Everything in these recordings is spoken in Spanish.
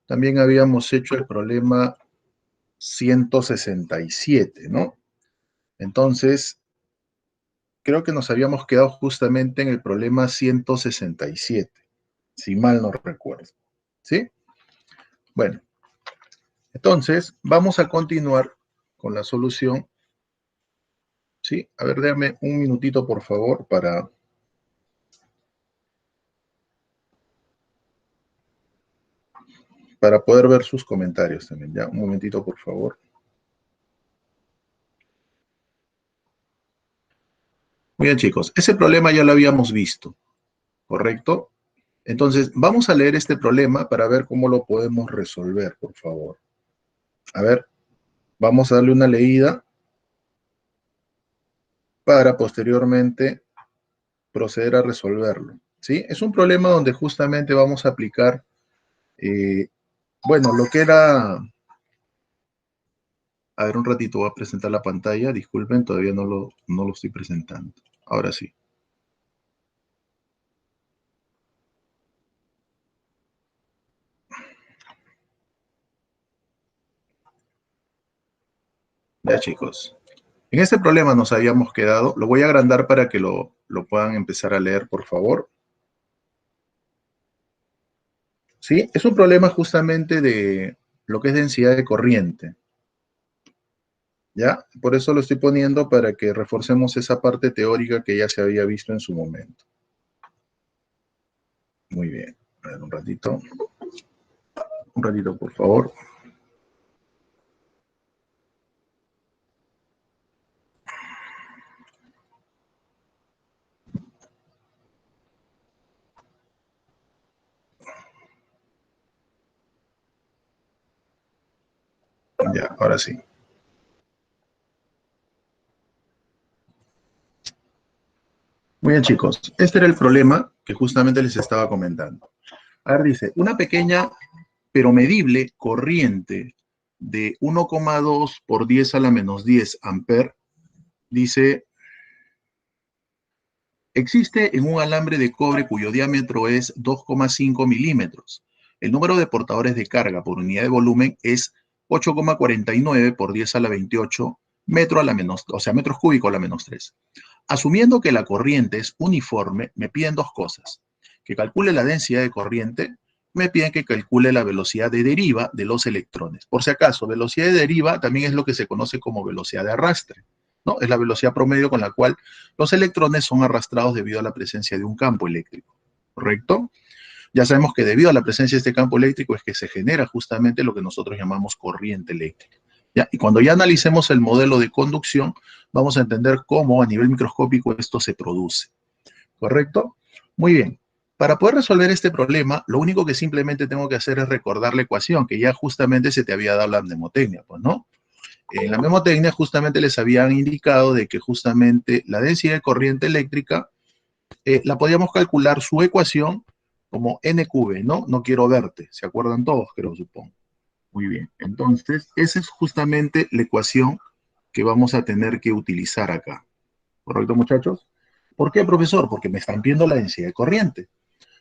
también habíamos hecho el problema 167, ¿no? Entonces, creo que nos habíamos quedado justamente en el problema 167, si mal no recuerdo. ¿Sí? Bueno, entonces vamos a continuar con la solución. ¿Sí? A ver, déjame un minutito, por favor, para poder ver sus comentarios también. Ya, un momentito, por favor. Muy bien, chicos. Ese problema ya lo habíamos visto, ¿correcto? Entonces, vamos a leer este problema para ver cómo lo podemos resolver, por favor. A ver, vamos a darle una leída para posteriormente proceder a resolverlo. ¿Sí? Es un problema donde justamente vamos a aplicar, bueno, lo que era... A ver, un ratito voy a presentar la pantalla. Disculpen, todavía no lo estoy presentando. Ahora sí. Ya, chicos. En este problema nos habíamos quedado. Lo voy a agrandar para que lo puedan empezar a leer, por favor. ¿Sí? Es un problema justamente de lo que es densidad de corriente. ¿Ya? Por eso lo estoy poniendo para que reforcemos esa parte teórica que ya se había visto en su momento. Muy bien. A ver, un ratito. Un ratito, por favor. Ya, ahora sí. Muy bien, chicos. Este era el problema que justamente les estaba comentando. A ver, dice, una pequeña pero medible corriente de 1,2 por 10 a la menos 10 amper, dice, existe en un alambre de cobre cuyo diámetro es 2,5 milímetros. El número de portadores de carga por unidad de volumen es 8,49 por 10 a la 28 metro a la menos, o sea, metros cúbicos a la menos 3. Asumiendo que la corriente es uniforme, me piden dos cosas. Que calcule la densidad de corriente, me piden que calcule la velocidad de deriva de los electrones. Por si acaso, velocidad de deriva también es lo que se conoce como velocidad de arrastre, ¿no? Es la velocidad promedio con la cual los electrones son arrastrados debido a la presencia de un campo eléctrico, ¿correcto? Ya sabemos que debido a la presencia de este campo eléctrico es que se genera justamente lo que nosotros llamamos corriente eléctrica. ¿Ya? Y cuando ya analicemos el modelo de conducción, vamos a entender cómo a nivel microscópico esto se produce. ¿Correcto? Muy bien. Para poder resolver este problema, lo único que simplemente tengo que hacer es recordar la ecuación que ya justamente se te había dado la mnemotecnia, pues, ¿no? En la mnemotecnia justamente les habían indicado de que justamente la densidad de corriente eléctrica la podíamos calcular su ecuación como NQV, ¿no? No quiero verte. ¿Se acuerdan todos? Creo, supongo. Muy bien. Entonces, esa es justamente la ecuación que vamos a tener que utilizar acá. ¿Correcto, muchachos? ¿Por qué, profesor? Porque me están viendo la densidad de corriente.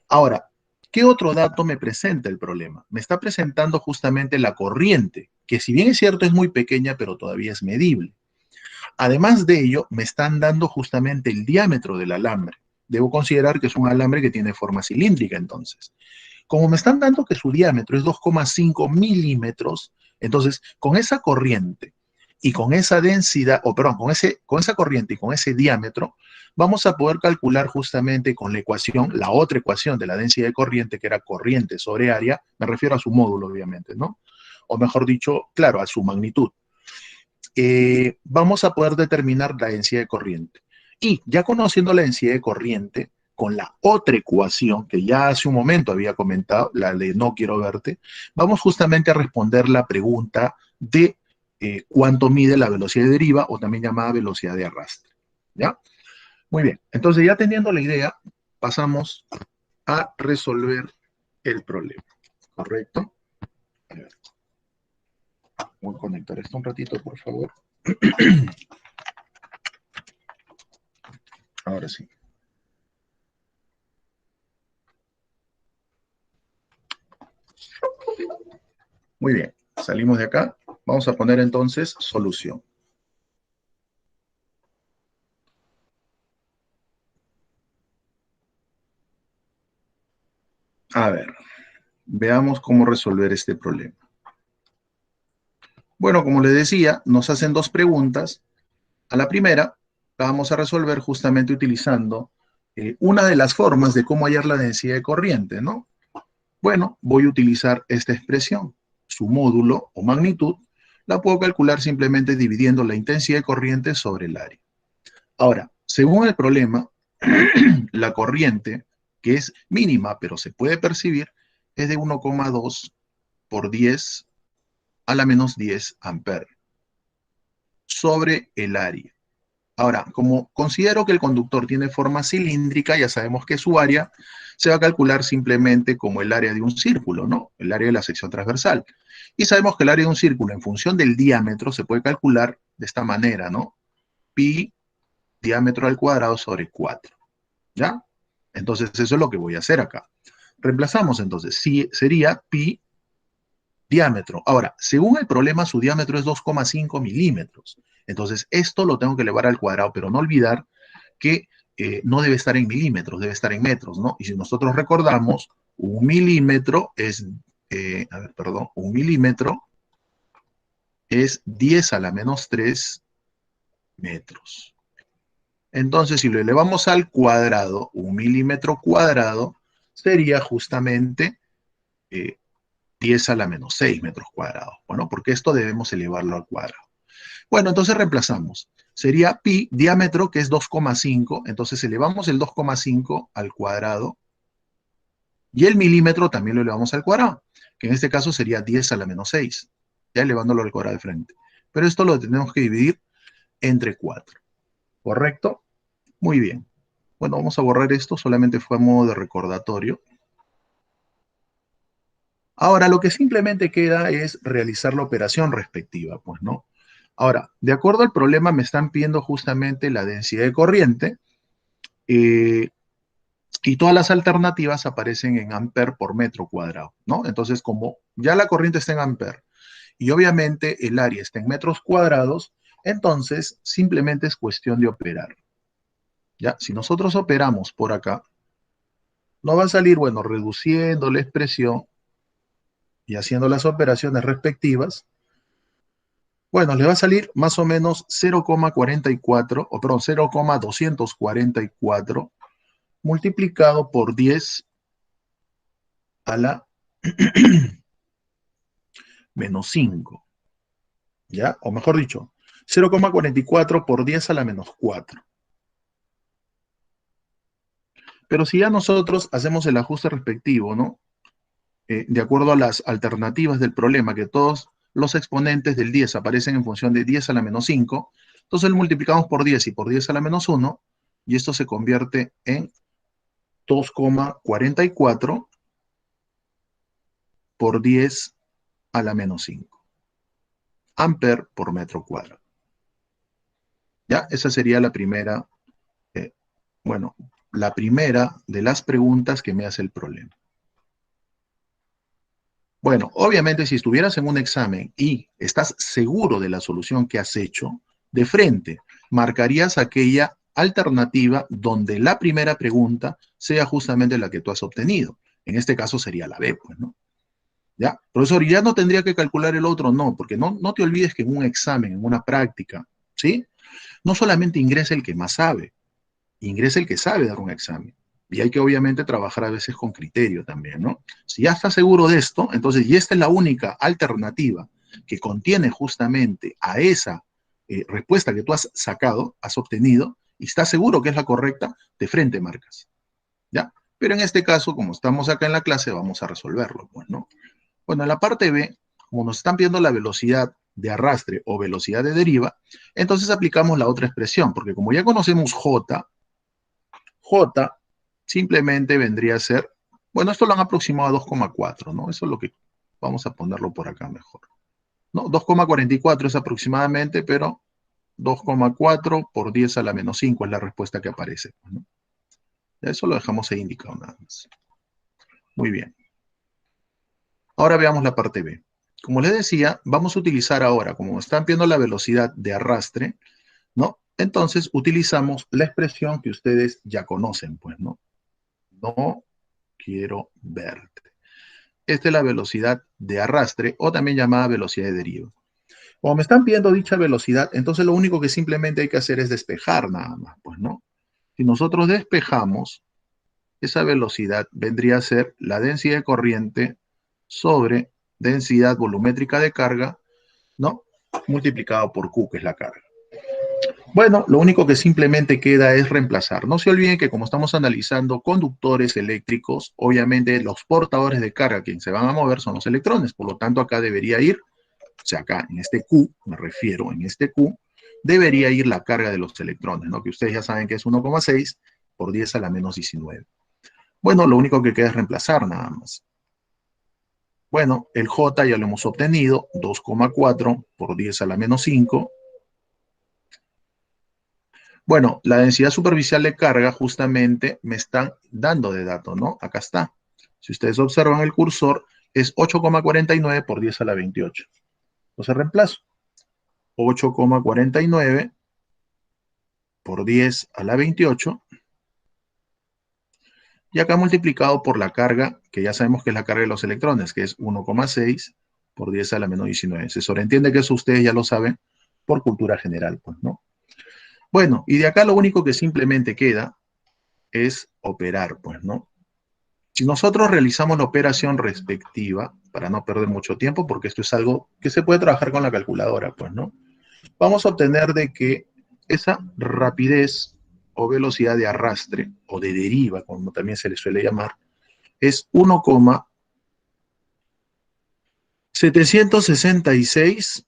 Ahora, ¿qué otro dato me presenta el problema? Me está presentando justamente la corriente, que si bien es cierto es muy pequeña, pero todavía es medible. Además de ello, me están dando justamente el diámetro del alambre. Debo considerar que es un alambre que tiene forma cilíndrica, entonces. Como me están dando que su diámetro es 2,5 milímetros, entonces con esa corriente y con esa densidad, o perdón, con esa corriente y con ese diámetro, vamos a poder calcular justamente con la ecuación, la otra ecuación de la densidad de corriente, que era corriente sobre área, me refiero a su módulo, obviamente, ¿no? O mejor dicho, claro, a su magnitud. Vamos a poder determinar la densidad de corriente. Y ya conociendo la densidad de corriente, con la otra ecuación que ya hace un momento había comentado, la de no quiero verte, vamos justamente a responder la pregunta de cuánto mide la velocidad de deriva o también llamada velocidad de arrastre. ¿Ya? Muy bien. Entonces, ya teniendo la idea, pasamos a resolver el problema. ¿Correcto? A ver, voy a conectar esto un ratito, por favor. Ahora sí. Muy bien, salimos de acá. Vamos a poner entonces solución. A ver, veamos cómo resolver este problema. Bueno, como les decía, nos hacen dos preguntas. A la primera, la vamos a resolver justamente utilizando una de las formas de cómo hallar la densidad de corriente, ¿no? Bueno, voy a utilizar esta expresión. Su módulo o magnitud la puedo calcular simplemente dividiendo la intensidad de corriente sobre el área. Ahora, según el problema, la corriente, que es mínima, pero se puede percibir, es de 1,2 por 10 a la menos 10 amperes sobre el área. Ahora, como considero que el conductor tiene forma cilíndrica, ya sabemos que su área se va a calcular simplemente como el área de un círculo, ¿no? El área de la sección transversal. Y sabemos que el área de un círculo en función del diámetro se puede calcular de esta manera, ¿no? Pi diámetro al cuadrado sobre 4, ¿ya? Entonces eso es lo que voy a hacer acá. Reemplazamos entonces, sí, sería pi diámetro. Ahora, según el problema, su diámetro es 2,5 milímetros. Entonces, esto lo tengo que elevar al cuadrado, pero no olvidar que no debe estar en milímetros, debe estar en metros, ¿no? Y si nosotros recordamos, un milímetro es, un milímetro es 10 a la menos 3 metros. Entonces, si lo elevamos al cuadrado, un milímetro cuadrado sería justamente 10 a la menos 6 metros cuadrados. Bueno, porque esto debemos elevarlo al cuadrado. Bueno, entonces reemplazamos. Sería pi, diámetro, que es 2,5. Entonces elevamos el 2,5 al cuadrado. Y el milímetro también lo elevamos al cuadrado, que en este caso sería 10 a la menos 6. Ya elevándolo al cuadrado de frente. Pero esto lo tenemos que dividir entre 4. ¿Correcto? Muy bien. Bueno, vamos a borrar esto. Solamente fue a modo de recordatorio. Ahora, lo que simplemente queda es realizar la operación respectiva, pues, ¿no? Ahora, de acuerdo al problema, me están pidiendo justamente la densidad de corriente eh, y todas las alternativas aparecen en amper por metro cuadrado, ¿no? Entonces, como ya la corriente está en amper y obviamente el área está en metros cuadrados, entonces simplemente es cuestión de operar. ¿Ya? Si nosotros operamos por acá, nos va a salir, bueno, reduciendo la expresión y haciendo las operaciones respectivas. Bueno, le va a salir más o menos 0,44, o perdón, 0,244 multiplicado por 10 a la menos 5, ¿ya? O mejor dicho, 0,44 por 10 a la menos 4. Pero si ya nosotros hacemos el ajuste respectivo, ¿no? De acuerdo a las alternativas del problema, que todos los exponentes del 10 aparecen en función de 10 a la menos 5, entonces lo multiplicamos por 10 y por 10 a la menos 1, y esto se convierte en 2,44 por 10 a la menos 5. Amper por metro cuadrado. ¿Ya? Esa sería la primera, eh, bueno, la primera de las preguntas que me hace el problema. Bueno, obviamente si estuvieras en un examen y estás seguro de la solución que has hecho, de frente marcarías aquella alternativa donde la primera pregunta sea justamente la que tú has obtenido. En este caso sería la B, pues, ¿no? ¿Ya? Profesor, ¿ya no tendría que calcular el otro? No, porque no te olvides que en un examen, en una práctica, ¿sí? No solamente ingresa el que más sabe, ingresa el que sabe dar un examen. Y hay que obviamente trabajar a veces con criterio también, ¿no? Si ya estás seguro de esto, entonces, y esta es la única alternativa que contiene justamente a esa respuesta que tú has sacado, has obtenido, y estás seguro que es la correcta, de frente marcas, ¿ya? Pero en este caso, como estamos acá en la clase, vamos a resolverlo, pues, ¿no? Bueno, en la parte B, como nos están viendo la velocidad de arrastre o velocidad de deriva, entonces aplicamos la otra expresión, porque como ya conocemos J simplemente vendría a ser, bueno, esto lo han aproximado a 2,4, ¿no? Eso es lo que, vamos a ponerlo por acá mejor, ¿no? 2,44 es aproximadamente, pero 2,4 por 10 a la menos 5 es la respuesta que aparece, ¿no? Eso lo dejamos ahí indicado nada más. Muy bien. Ahora veamos la parte B. como les decía, vamos a utilizar ahora, como están viendo la velocidad de arrastre, ¿no? Entonces utilizamos la expresión que ustedes ya conocen, pues, ¿no? No quiero verte. Esta es la velocidad de arrastre o también llamada velocidad de deriva. Como me están pidiendo dicha velocidad, entonces lo único que simplemente hay que hacer es despejar nada más, pues, ¿no? Si nosotros despejamos, esa velocidad vendría a ser la densidad de corriente sobre densidad volumétrica de carga, ¿no? Multiplicado por Q, que es la carga. Bueno, lo único que simplemente queda es reemplazar. No se olviden que como estamos analizando conductores eléctricos, obviamente los portadores de carga quienes se van a mover son los electrones. Por lo tanto, acá debería ir, o sea, acá en este Q, me refiero, en este Q, debería ir la carga de los electrones, ¿no? Que ustedes ya saben que es 1,6 por 10 a la menos 19. Bueno, lo único que queda es reemplazar nada más. Bueno, el J ya lo hemos obtenido, 2,4 por 10 a la menos 5. Bueno, la densidad superficial de carga justamente me están dando de dato, ¿no? Acá está. Si ustedes observan el cursor, es 8,49 por 10 a la 28. Entonces reemplazo. 8,49 por 10 a la 28. Y acá multiplicado por la carga, que ya sabemos que es la carga de los electrones, que es 1,6 por 10 a la menos 19. Se sobreentiende que eso ustedes ya lo saben por cultura general, pues, ¿no? Bueno, y de acá lo único que simplemente queda es operar, pues, ¿no? Si nosotros realizamos la operación respectiva, para no perder mucho tiempo, porque esto es algo que se puede trabajar con la calculadora, pues, ¿no? Vamos a obtener de que esa rapidez o velocidad de arrastre, o de deriva, como también se le suele llamar, es 1,766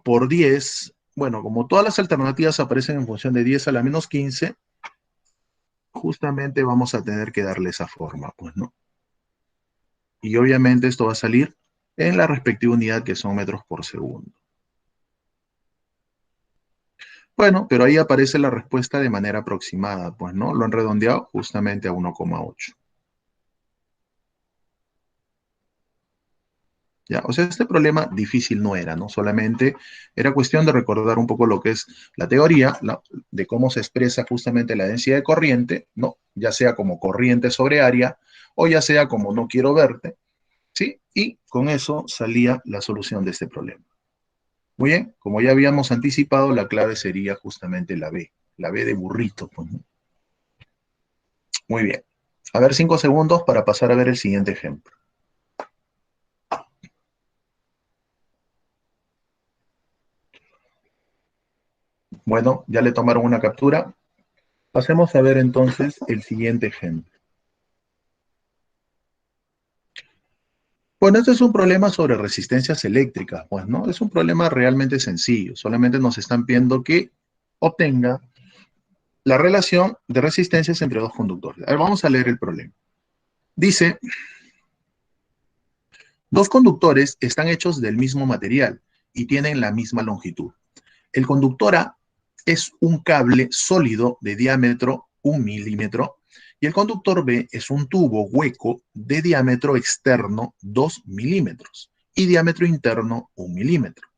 por 10. Bueno, como todas las alternativas aparecen en función de 10 a la menos 15, justamente vamos a tener que darle esa forma, pues, ¿no? Y obviamente esto va a salir en la respectiva unidad que son metros por segundo. Bueno, pero ahí aparece la respuesta de manera aproximada, pues, ¿no? Lo han redondeado justamente a 1,8. Ya, o sea, este problema difícil no era, ¿no? Solamente era cuestión de recordar un poco lo que es la teoría, de cómo se expresa justamente la densidad de corriente, ¿no? Ya sea como corriente sobre área o ya sea como no quiero verte, ¿sí? Y con eso salía la solución de este problema. Muy bien, como ya habíamos anticipado, la clave sería justamente la B de burrito, pues, ¿no? Muy bien. A ver, 5 segundos para pasar a ver el siguiente ejemplo. Bueno, ya le tomaron una captura. Pasemos a ver entonces el siguiente ejemplo. Bueno, este es un problema sobre resistencias eléctricas, pues, ¿no? Es un problema realmente sencillo. Solamente nos están pidiendo que obtenga la relación de resistencias entre dos conductores. A ver, vamos a leer el problema. Dice, dos conductores están hechos del mismo material y tienen la misma longitud. El conductor A es un cable sólido de diámetro 1 milímetro y el conductor B es un tubo hueco de diámetro externo 2 milímetros y diámetro interno 1 milímetro.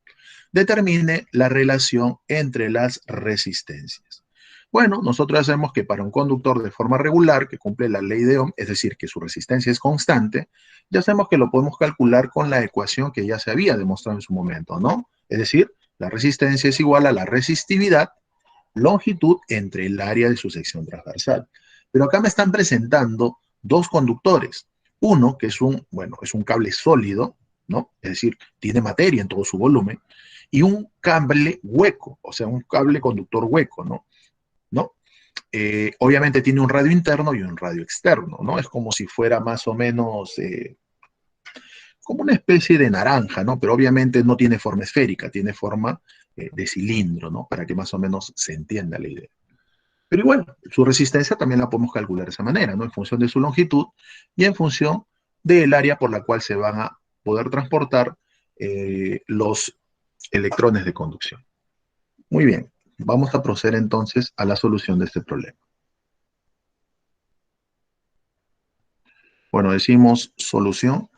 Determine la relación entre las resistencias. Bueno, nosotros sabemos que para un conductor de forma regular que cumple la ley de Ohm, es decir, que su resistencia es constante, ya sabemos que lo podemos calcular con la ecuación que ya se había demostrado en su momento, ¿no? Es decir, la resistencia es igual a la resistividad, longitud entre el área de su sección transversal. Pero acá me están presentando dos conductores. Uno, que es es un cable sólido, ¿no? Es decir, tiene materia en todo su volumen, y un cable hueco, o sea, un cable conductor hueco, ¿no? ¿No? Obviamente tiene un radio interno y un radio externo, ¿no? Es como si fuera más o menos como una especie de naranja, ¿no? Pero obviamente no tiene forma esférica, tiene forma de cilindro, ¿no? Para que más o menos se entienda la idea. Pero igual, su resistencia también la podemos calcular de esa manera, ¿no? En función de su longitud y en función del área por la cual se van a poder transportar los electrones de conducción. Muy bien, vamos a proceder entonces a la solución de este problema. Bueno, decimos solución.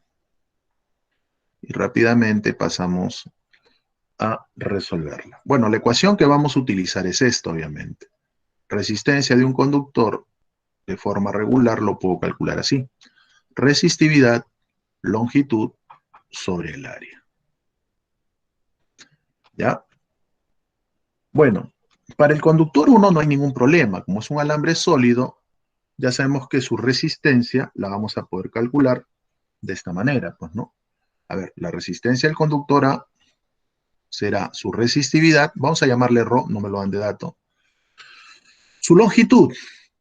y rápidamente pasamos a resolverla. Bueno, la ecuación que vamos a utilizar es esta, obviamente. Resistencia de un conductor de forma regular lo puedo calcular así. Resistividad, longitud sobre el área. ¿Ya? Bueno, para el conductor 1 no hay ningún problema. Como es un alambre sólido, ya sabemos que su resistencia la vamos a poder calcular de esta manera, pues, ¿no? A ver, la resistencia del conductor A será su resistividad, vamos a llamarle ρ, no me lo dan de dato. Su longitud,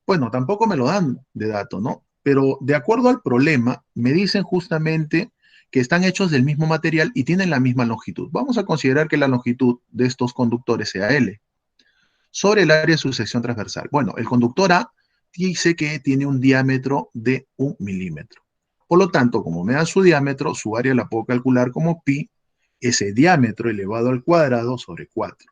bueno, tampoco me lo dan de dato, ¿no? Pero de acuerdo al problema, me dicen justamente que están hechos del mismo material y tienen la misma longitud. Vamos a considerar que la longitud de estos conductores sea L. Sobre el área de su sección transversal. Bueno, el conductor A dice que tiene un diámetro de 1 milímetro. Por lo tanto, como me dan su diámetro, su área la puedo calcular como pi, ese diámetro elevado al cuadrado sobre 4.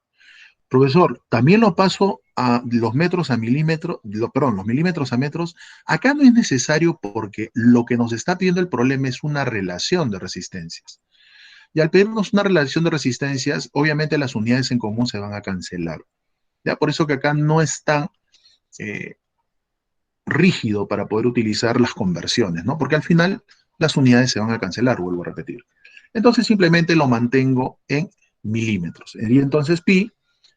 Profesor, también lo paso a los metros a milímetros, perdón, los milímetros a metros. Acá no es necesario porque lo que nos está pidiendo el problema es una relación de resistencias. Y al pedirnos una relación de resistencias, obviamente las unidades en común se van a cancelar. ¿Ya? Por eso que acá no es tan eh, rígido para poder utilizar las conversiones, ¿no? Porque al final las unidades se van a cancelar, vuelvo a repetir. Entonces simplemente lo mantengo en milímetros. Sería entonces pi,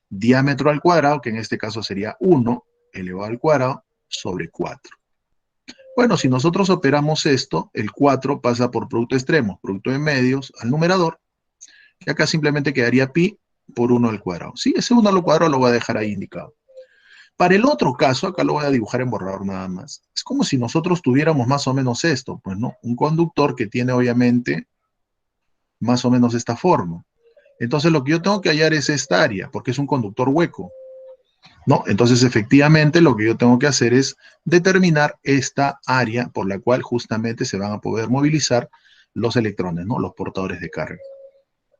diámetro al cuadrado, que en este caso sería 1 elevado al cuadrado sobre 4. Bueno, si nosotros operamos esto, el 4 pasa por producto extremo, producto de medios al numerador, y acá simplemente quedaría pi por 1 al cuadrado. Sí, ese 1 al cuadrado lo voy a dejar ahí indicado. Para el otro caso, acá lo voy a dibujar en borrador nada más. Es como si nosotros tuviéramos más o menos esto, pues, ¿no? Un conductor que tiene obviamente más o menos esta forma. Entonces lo que yo tengo que hallar es esta área, porque es un conductor hueco, ¿no? Entonces efectivamente lo que yo tengo que hacer es determinar esta área por la cual justamente se van a poder movilizar los electrones, ¿no? Los portadores de carga.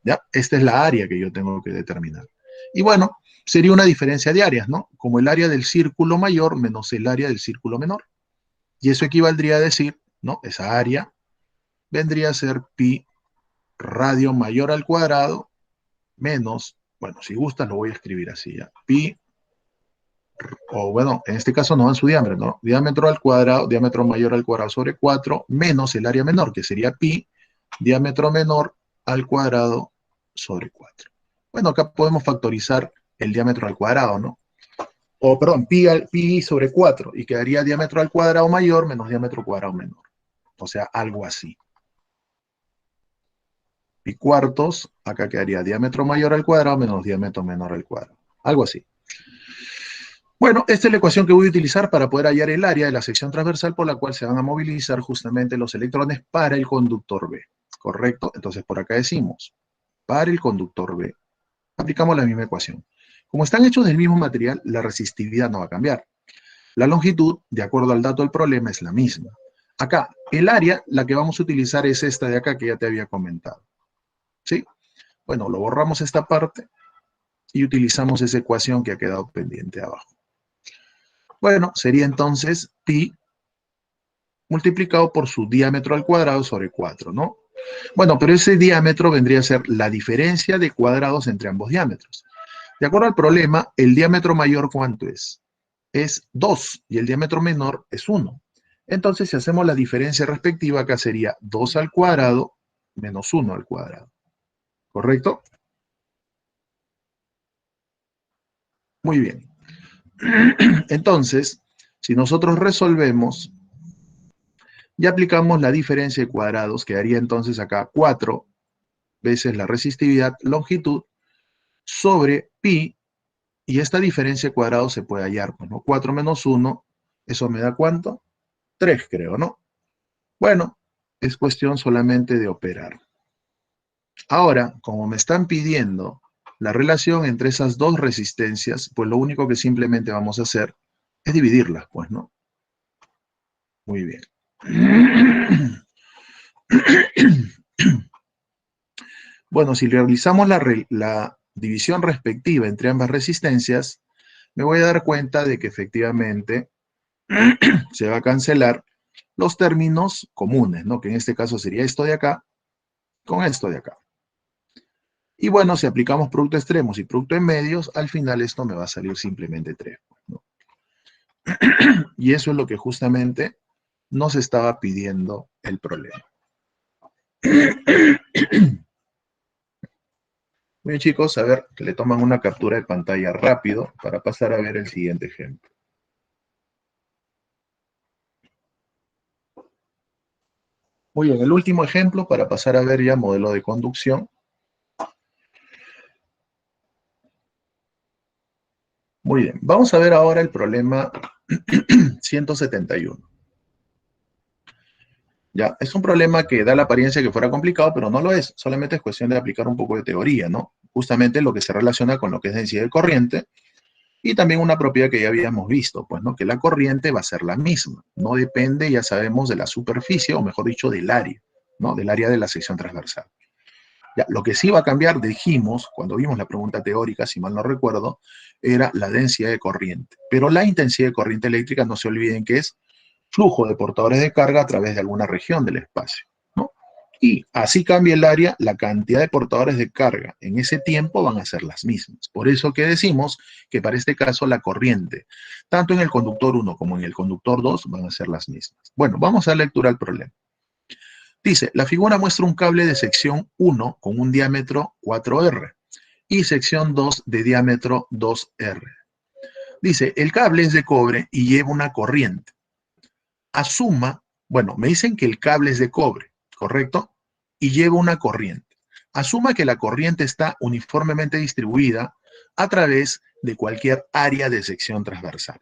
¿Ya? Esta es la área que yo tengo que determinar. Y bueno, sería una diferencia de áreas, ¿no? Como el área del círculo mayor menos el área del círculo menor. Y eso equivaldría a decir, ¿no? Esa área vendría a ser pi radio mayor al cuadrado menos, bueno, si gustas lo voy a escribir así, ¿ya? Pi, o bueno, en este caso no dan su diámetro, ¿no? Diámetro al cuadrado, diámetro mayor al cuadrado sobre 4, menos el área menor, que sería pi, diámetro menor al cuadrado sobre 4. Bueno, acá podemos factorizar el diámetro al cuadrado, ¿no? O, perdón, pi sobre 4, y quedaría diámetro al cuadrado mayor menos diámetro cuadrado menor. O sea, algo así. Pi cuartos, acá quedaría diámetro mayor al cuadrado menos diámetro menor al cuadrado. Algo así. Bueno, esta es la ecuación que voy a utilizar para poder hallar el área de la sección transversal por la cual se van a movilizar justamente los electrones para el conductor B. ¿Correcto? Entonces por acá decimos, para el conductor B, aplicamos la misma ecuación. Como están hechos del mismo material, la resistividad no va a cambiar. La longitud, de acuerdo al dato del problema, es la misma. Acá, el área, la que vamos a utilizar es esta de acá que ya te había comentado. ¿Sí? Bueno, lo borramos esta parte y utilizamos esa ecuación que ha quedado pendiente abajo. Bueno, sería entonces pi multiplicado por su diámetro al cuadrado sobre 4, ¿no? Bueno, pero ese diámetro vendría a ser la diferencia de cuadrados entre ambos diámetros. De acuerdo al problema, el diámetro mayor, ¿cuánto es? Es 2 y el diámetro menor es 1. Entonces, si hacemos la diferencia respectiva, acá sería 2 al cuadrado menos 1 al cuadrado. ¿Correcto? Muy bien. Entonces, si nosotros resolvemos y aplicamos la diferencia de cuadrados, quedaría entonces acá 4 veces la resistividad longitud sobre pi, y esta diferencia de cuadrados se puede hallar, pues, ¿no? 4 menos 1, ¿eso me da cuánto? 3, creo, ¿no? Bueno, es cuestión solamente de operar. Ahora, como me están pidiendo la relación entre esas dos resistencias, pues lo único que simplemente vamos a hacer es dividirlas, pues, ¿no? Muy bien. Bueno, si realizamos la división respectiva entre ambas resistencias, me voy a dar cuenta de que efectivamente se va a cancelar los términos comunes, ¿no? Que en este caso sería esto de acá con esto de acá. Y bueno, si aplicamos producto extremos y producto en medios, al final esto me va a salir simplemente 3, ¿no? Y eso es lo que justamente nos estaba pidiendo el problema. Bien, chicos, a ver, que le toman una captura de pantalla rápido para pasar a ver el siguiente ejemplo. Muy bien, el último ejemplo para pasar a ver ya modelo de conducción. Muy bien, vamos a ver ahora el problema 171. Ya, es un problema que da la apariencia que fuera complicado, pero no lo es. Solamente es cuestión de aplicar un poco de teoría, ¿no? Justamente lo que se relaciona con lo que es densidad de corriente y también una propiedad que ya habíamos visto, pues, ¿no? Que la corriente va a ser la misma. No depende, ya sabemos, de la superficie, o mejor dicho, del área, ¿no? Del área de la sección transversal. Ya, lo que sí va a cambiar, dijimos, cuando vimos la pregunta teórica, si mal no recuerdo, era la densidad de corriente. Pero la intensidad de corriente eléctrica, no se olviden que es flujo de portadores de carga a través de alguna región del espacio, ¿no? Y así cambia el área, la cantidad de portadores de carga en ese tiempo van a ser las mismas. Por eso que decimos que para este caso la corriente, tanto en el conductor 1 como en el conductor 2, van a ser las mismas. Bueno, vamos a dar lectura al problema. Dice, la figura muestra un cable de sección 1 con un diámetro 4R y sección 2 de diámetro 2R. Dice, el cable es de cobre y lleva una corriente. Asuma, bueno, me dicen que el cable es de cobre, ¿correcto? Y lleva una corriente. Asuma que la corriente está uniformemente distribuida a través de cualquier área de sección transversal.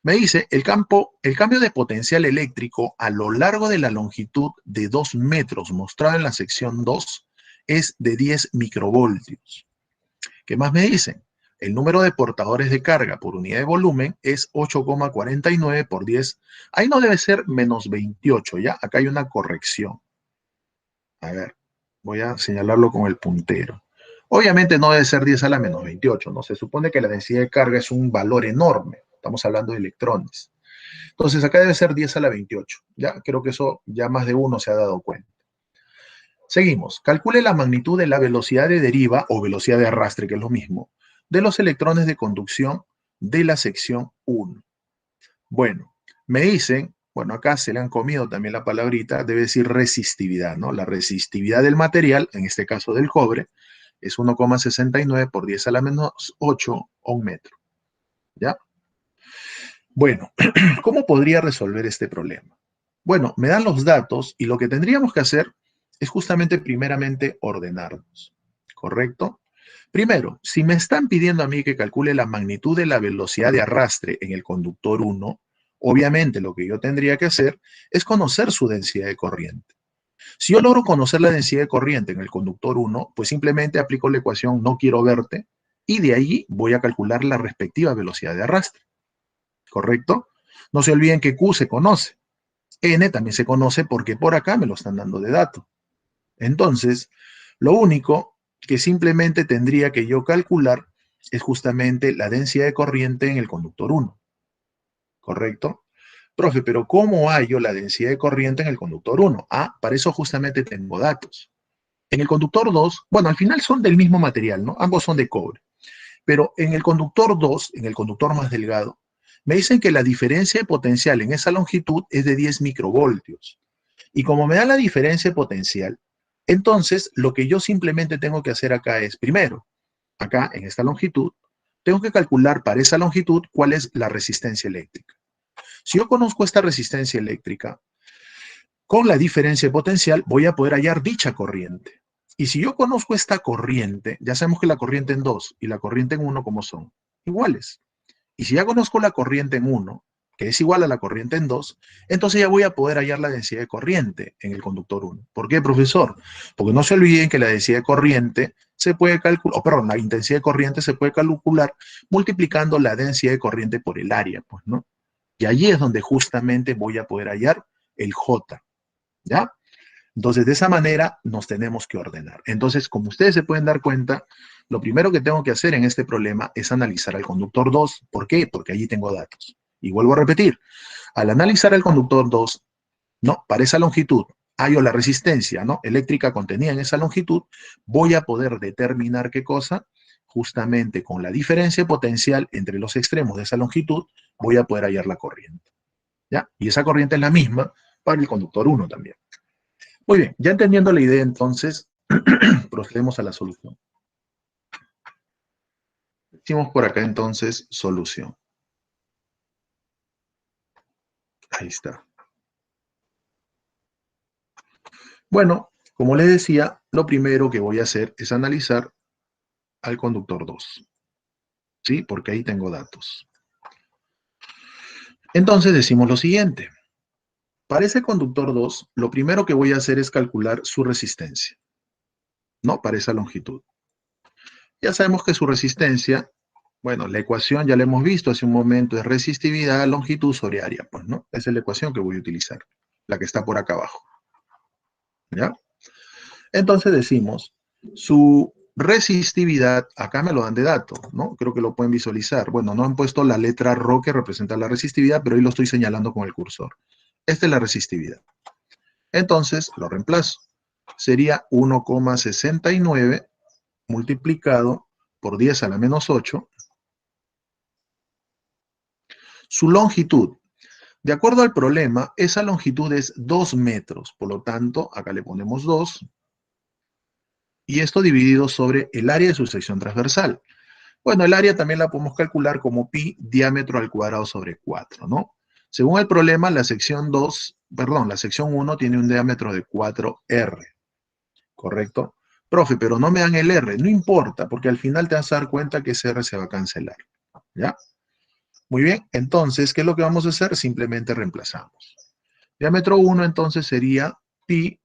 Me dice, el cambio de potencial eléctrico a lo largo de la longitud de 2 metros mostrado en la sección 2 es de 10 microvoltios. ¿Qué más me dicen? El número de portadores de carga por unidad de volumen es 8,49 por 10. Ahí no debe ser menos 28, ¿ya? Acá hay una corrección. A ver, voy a señalarlo con el puntero. Obviamente no debe ser 10 a la menos 28, ¿no? Se supone que la densidad de carga es un valor enorme. Estamos hablando de electrones. Entonces acá debe ser 10 a la 28. Ya, creo que eso ya más de uno se ha dado cuenta. Seguimos. Calcule la magnitud de la velocidad de deriva o velocidad de arrastre, que es lo mismo, de los electrones de conducción de la sección 1. Bueno, me dicen, bueno, acá se le han comido también la palabrita, debe decir resistividad, ¿no? La resistividad del material, en este caso del cobre, es 1,69 por 10 a la menos 8 o un metro. ¿Ya? Bueno, ¿cómo podría resolver este problema? Bueno, me dan los datos y lo que tendríamos que hacer es justamente primeramente ordenarnos, ¿correcto? Primero, si me están pidiendo a mí que calcule la magnitud de la velocidad de arrastre en el conductor 1, obviamente lo que yo tendría que hacer es conocer su densidad de corriente. Si yo logro conocer la densidad de corriente en el conductor 1, pues simplemente aplico la ecuación no quiero verte y de ahí voy a calcular la respectiva velocidad de arrastre, ¿correcto? No se olviden que Q se conoce. N también se conoce porque por acá me lo están dando de dato. Entonces, lo único que simplemente tendría que yo calcular es justamente la densidad de corriente en el conductor 1, ¿correcto? Profe, pero ¿cómo hallo la densidad de corriente en el conductor 1? Ah, para eso justamente tengo datos. En el conductor 2, bueno, al final son del mismo material, ¿no? Ambos son de cobre. Pero en el conductor 2, en el conductor más delgado, me dicen que la diferencia de potencial en esa longitud es de 10 microvoltios. Y como me da la diferencia de potencial, entonces lo que yo simplemente tengo que hacer acá es, primero, acá en esta longitud, tengo que calcular para esa longitud cuál es la resistencia eléctrica. Si yo conozco esta resistencia eléctrica, con la diferencia de potencial voy a poder hallar dicha corriente. Y si yo conozco esta corriente, ya sabemos que la corriente en 2 y la corriente en 1, ¿cómo son? Iguales. Y si ya conozco la corriente en 1, que es igual a la corriente en 2, entonces ya voy a poder hallar la densidad de corriente en el conductor 1. ¿Por qué, profesor? Porque no se olviden que la densidad de corriente se puede calcular, perdón, la intensidad de corriente se puede calcular multiplicando la densidad de corriente por el área, pues, ¿no? Y allí es donde justamente voy a poder hallar el J, ¿ya? Entonces, de esa manera nos tenemos que ordenar. Entonces, como ustedes se pueden dar cuenta, lo primero que tengo que hacer en este problema es analizar al conductor 2. ¿Por qué? Porque allí tengo datos. Y vuelvo a repetir, al analizar al conductor 2, no, para esa longitud o la resistencia, ¿no?, eléctrica contenida en esa longitud, voy a poder determinar qué cosa, justamente con la diferencia potencial entre los extremos de esa longitud, voy a poder hallar la corriente, ¿ya? Y esa corriente es la misma para el conductor 1 también. Muy bien, ya entendiendo la idea, entonces, procedemos a la solución. Decimos por acá, entonces, solución. Ahí está. Bueno, como les decía, lo primero que voy a hacer es analizar al conductor 2, ¿sí? Porque ahí tengo datos. Entonces decimos lo siguiente. Para ese conductor 2, lo primero que voy a hacer es calcular su resistencia, ¿no?, para esa longitud. Ya sabemos que su resistencia, bueno, la ecuación ya la hemos visto hace un momento, es resistividad longitud sobre área, pues, ¿no? Esa es la ecuación que voy a utilizar, la que está por acá abajo, ¿ya? Entonces decimos, su resistividad, acá me lo dan de dato, ¿no? Creo que lo pueden visualizar. Bueno, no han puesto la letra ρ que representa la resistividad, pero ahí lo estoy señalando con el cursor. Esta es la resistividad. Entonces, lo reemplazo. Sería 1,69 multiplicado por 10 a la menos 8. Su longitud. De acuerdo al problema, esa longitud es 2 metros. Por lo tanto, acá le ponemos 2. Y esto dividido sobre el área de su sección transversal. Bueno, el área también la podemos calcular como pi diámetro al cuadrado sobre 4, ¿no? Según el problema, la sección 1 tiene un diámetro de 4R, ¿correcto? Profe, pero no me dan el R, no importa, porque al final te vas a dar cuenta que ese R se va a cancelar, ¿ya? Muy bien, entonces, ¿qué es lo que vamos a hacer? Simplemente reemplazamos. Diámetro 1 entonces sería pi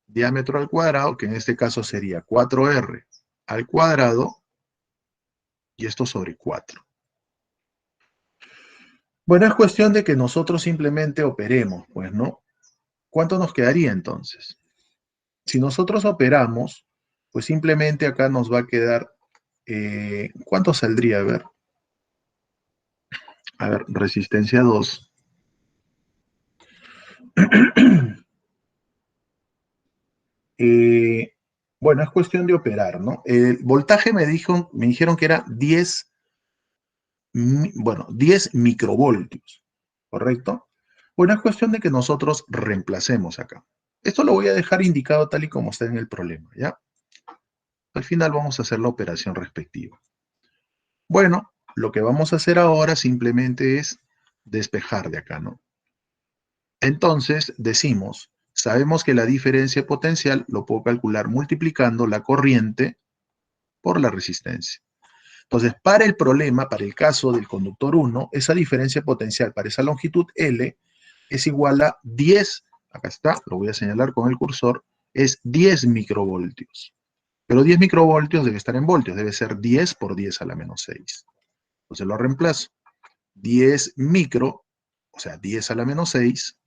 diámetro al cuadrado, que en este caso sería 4R al cuadrado, y esto sobre 4. Bueno, es cuestión de que nosotros simplemente operemos, pues, ¿no? ¿Cuánto nos quedaría entonces? Si nosotros operamos, pues simplemente acá nos va a quedar, ¿cuánto saldría? A ver, resistencia 2. Bueno, es cuestión de operar, ¿no? El voltaje me dijeron que era 10 microvoltios, ¿correcto? Bueno, es cuestión de que nosotros reemplacemos acá. Esto lo voy a dejar indicado tal y como está en el problema, ¿ya? Al final vamos a hacer la operación respectiva. Bueno, lo que vamos a hacer ahora simplemente es despejar de acá, ¿no? Entonces decimos, sabemos que la diferencia potencial lo puedo calcular multiplicando la corriente por la resistencia. Entonces, para el problema, para el caso del conductor 1, esa diferencia potencial para esa longitud L es igual a 10, acá está, lo voy a señalar con el cursor, es 10 microvoltios. Pero 10 microvoltios debe estar en voltios, debe ser 10 por 10 a la menos 6. Entonces lo reemplazo. 10 micro, o sea, 10 a la menos 6,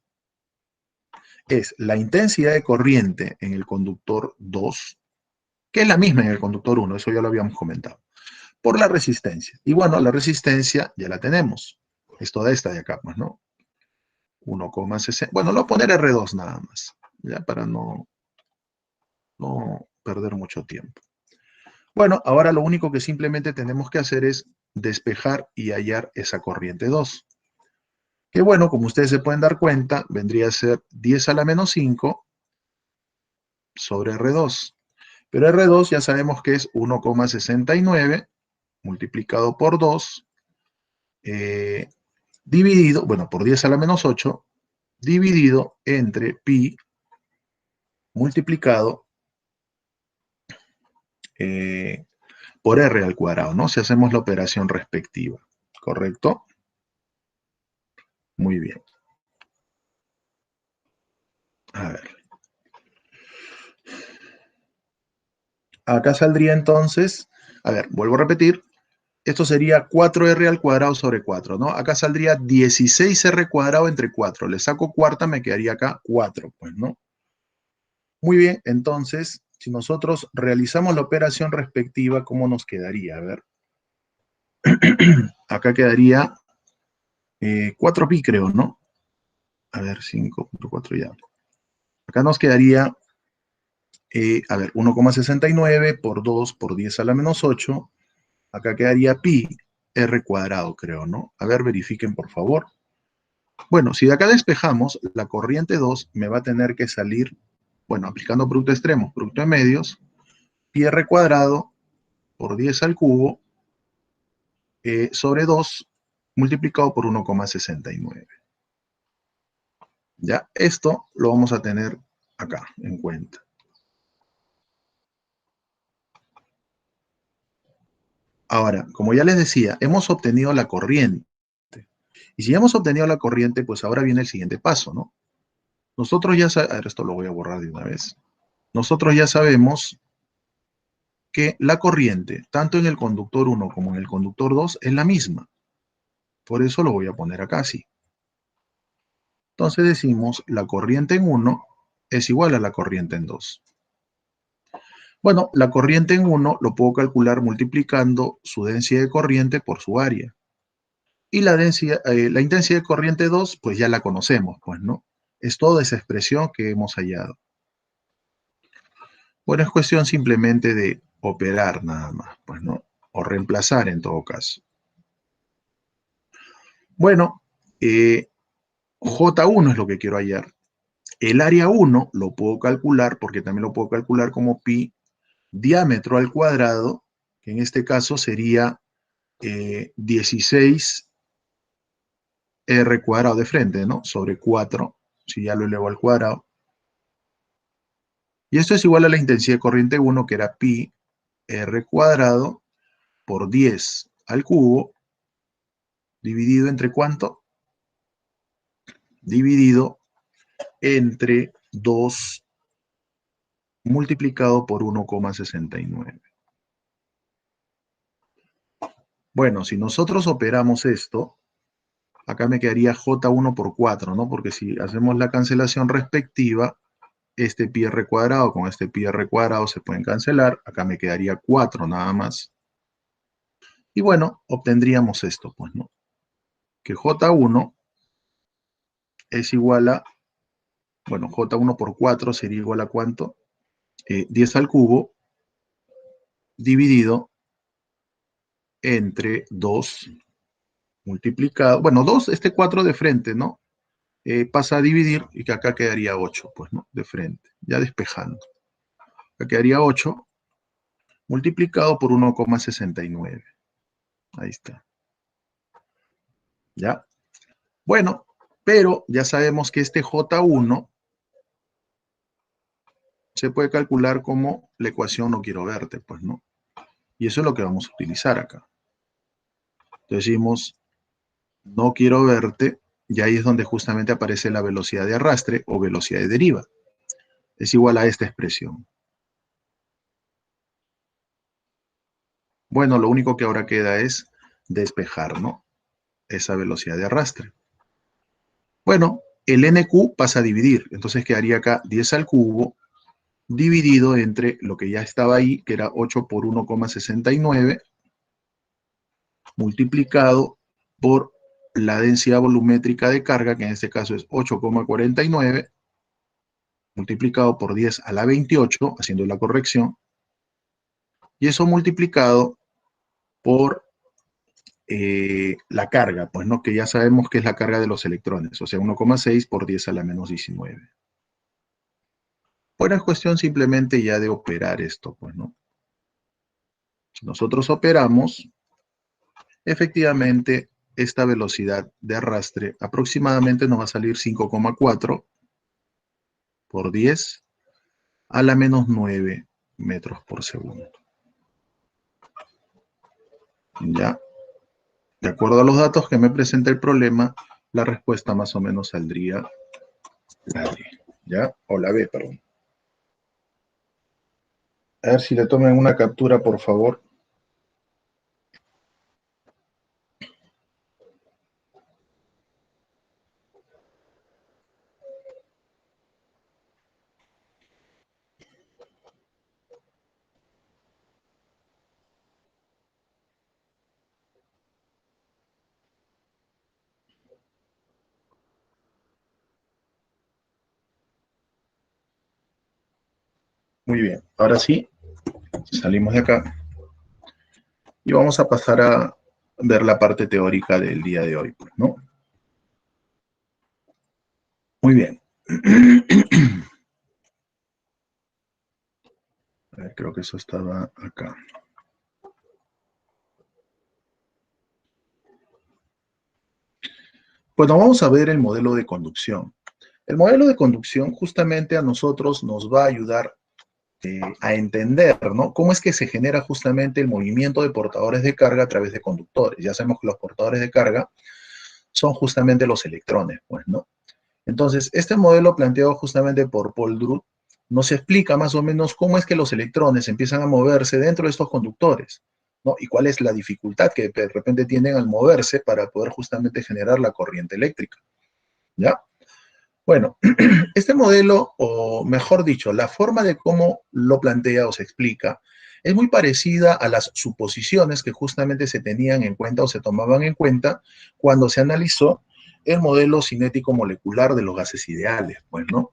es la intensidad de corriente en el conductor 2, que es la misma en el conductor 1, eso ya lo habíamos comentado, por la resistencia. Y bueno, la resistencia ya la tenemos. Es toda esta de acá, pues, ¿no? 1,60. Bueno, lo voy a poner R2 nada más, ya para no perder mucho tiempo. Bueno, ahora lo único que simplemente tenemos que hacer es despejar y hallar esa corriente 2. Que bueno, como ustedes se pueden dar cuenta, vendría a ser 10 a la menos 5 sobre R2. Pero R2 ya sabemos que es 1,69 multiplicado por 2, dividido, bueno, por 10 a la menos 8, dividido entre pi multiplicado por R al cuadrado, ¿no? Si hacemos la operación respectiva, ¿correcto? Muy bien. A ver. Acá saldría entonces, a ver, vuelvo a repetir, esto sería 4R al cuadrado sobre 4, ¿no? Acá saldría 16R cuadrado entre 4. Le saco cuarta, me quedaría acá 4, pues, ¿no? Muy bien, entonces, si nosotros realizamos la operación respectiva, ¿cómo nos quedaría? A ver. Acá quedaría 4pi, creo, ¿no? A ver, 5.4 ya. Acá nos quedaría, a ver, 1,69 por 2 por 10 a la menos 8. Acá quedaría pi r cuadrado, creo, ¿no? A ver, verifiquen, por favor. Bueno, si de acá despejamos, la corriente 2 me va a tener que salir, bueno, aplicando producto extremo, producto de medios, pi r cuadrado por 10 al cubo sobre 2 multiplicado por 1,69. Ya, esto lo vamos a tener acá en cuenta. Ahora, como ya les decía, hemos obtenido la corriente. Y si ya hemos obtenido la corriente, pues ahora viene el siguiente paso, ¿no? Nosotros ya sabemos, a ver, esto lo voy a borrar de una vez. Nosotros ya sabemos que la corriente, tanto en el conductor 1 como en el conductor 2, es la misma. Por eso lo voy a poner acá así. Entonces decimos, la corriente en 1 es igual a la corriente en 2. Bueno, la corriente en 1 lo puedo calcular multiplicando su densidad de corriente por su área. Y la intensidad de corriente 2, pues ya la conocemos, pues, ¿no? Es toda esa expresión que hemos hallado. Bueno, es cuestión simplemente de operar nada más, pues, ¿no? O reemplazar en todo caso. Bueno, J1 es lo que quiero hallar. El área 1 lo puedo calcular, porque también lo puedo calcular como pi diámetro al cuadrado, que en este caso sería 16 r cuadrado de frente, ¿no? Sobre 4, si ya lo elevo al cuadrado. Y esto es igual a la intensidad de corriente 1, que era pi r cuadrado por 10 al cubo, dividido entre ¿cuánto? Dividido entre 2 multiplicado por 1,69. Bueno, si nosotros operamos esto, acá me quedaría J1 por 4, ¿no? Porque si hacemos la cancelación respectiva, este pi r cuadrado con este pi r cuadrado se pueden cancelar. Acá me quedaría 4 nada más. Y bueno, obtendríamos esto, pues, ¿no? Que J1 es igual a, bueno, J1 por 4 sería igual a ¿cuánto? 10 al cubo dividido entre 2 multiplicado, bueno, 2, este 4 de frente, ¿no? Pasa a dividir y que acá quedaría 8, pues, ¿no? De frente, ya despejando. Acá quedaría 8 multiplicado por 1,69. Ahí está. ¿Ya? Bueno, pero ya sabemos que este J1 se puede calcular como la ecuación no quiero verte, pues, ¿no? Y eso es lo que vamos a utilizar acá. Decimos no quiero verte, y ahí es donde justamente aparece la velocidad de arrastre o velocidad de deriva. Es igual a esta expresión. Bueno, lo único que ahora queda es despejar, ¿no? Esa velocidad de arrastre. Bueno, el NQ pasa a dividir, entonces quedaría acá 10 al cubo dividido entre lo que ya estaba ahí, que era 8 por 1,69, multiplicado por la densidad volumétrica de carga, que en este caso es 8,49, multiplicado por 10 a la 28, haciendo la corrección, y eso multiplicado por la carga, pues no, que ya sabemos que es la carga de los electrones, o sea, 1,6 por 10 a la menos 19. Bueno, es cuestión simplemente ya de operar esto, pues, ¿no? Si nosotros operamos, efectivamente, esta velocidad de arrastre aproximadamente nos va a salir 5,4 por 10 a la menos 9 metros por segundo. Ya, de acuerdo a los datos que me presenta el problema, la respuesta más o menos saldría la D, ¿ya? O la B, perdón. A ver si le tomen una captura, por favor. Muy bien, ahora sí, salimos de acá y vamos a pasar a ver la parte teórica del día de hoy, pues, ¿no? Muy bien. A ver, creo que eso estaba acá. Bueno, vamos a ver el modelo de conducción. El modelo de conducción justamente a nosotros nos va a ayudar a entender, ¿no? Cómo es que se genera justamente el movimiento de portadores de carga a través de conductores. Ya sabemos que los portadores de carga son justamente los electrones, pues, ¿no? Entonces, este modelo planteado justamente por Paul Drude nos explica más o menos cómo es que los electrones empiezan a moverse dentro de estos conductores, ¿no? Y cuál es la dificultad que de repente tienen al moverse para poder justamente generar la corriente eléctrica, ¿ya? Bueno, este modelo, o mejor dicho, la forma de cómo lo plantea o se explica, es muy parecida a las suposiciones que justamente se tenían en cuenta o se tomaban en cuenta cuando se analizó el modelo cinético molecular de los gases ideales, pues, ¿no?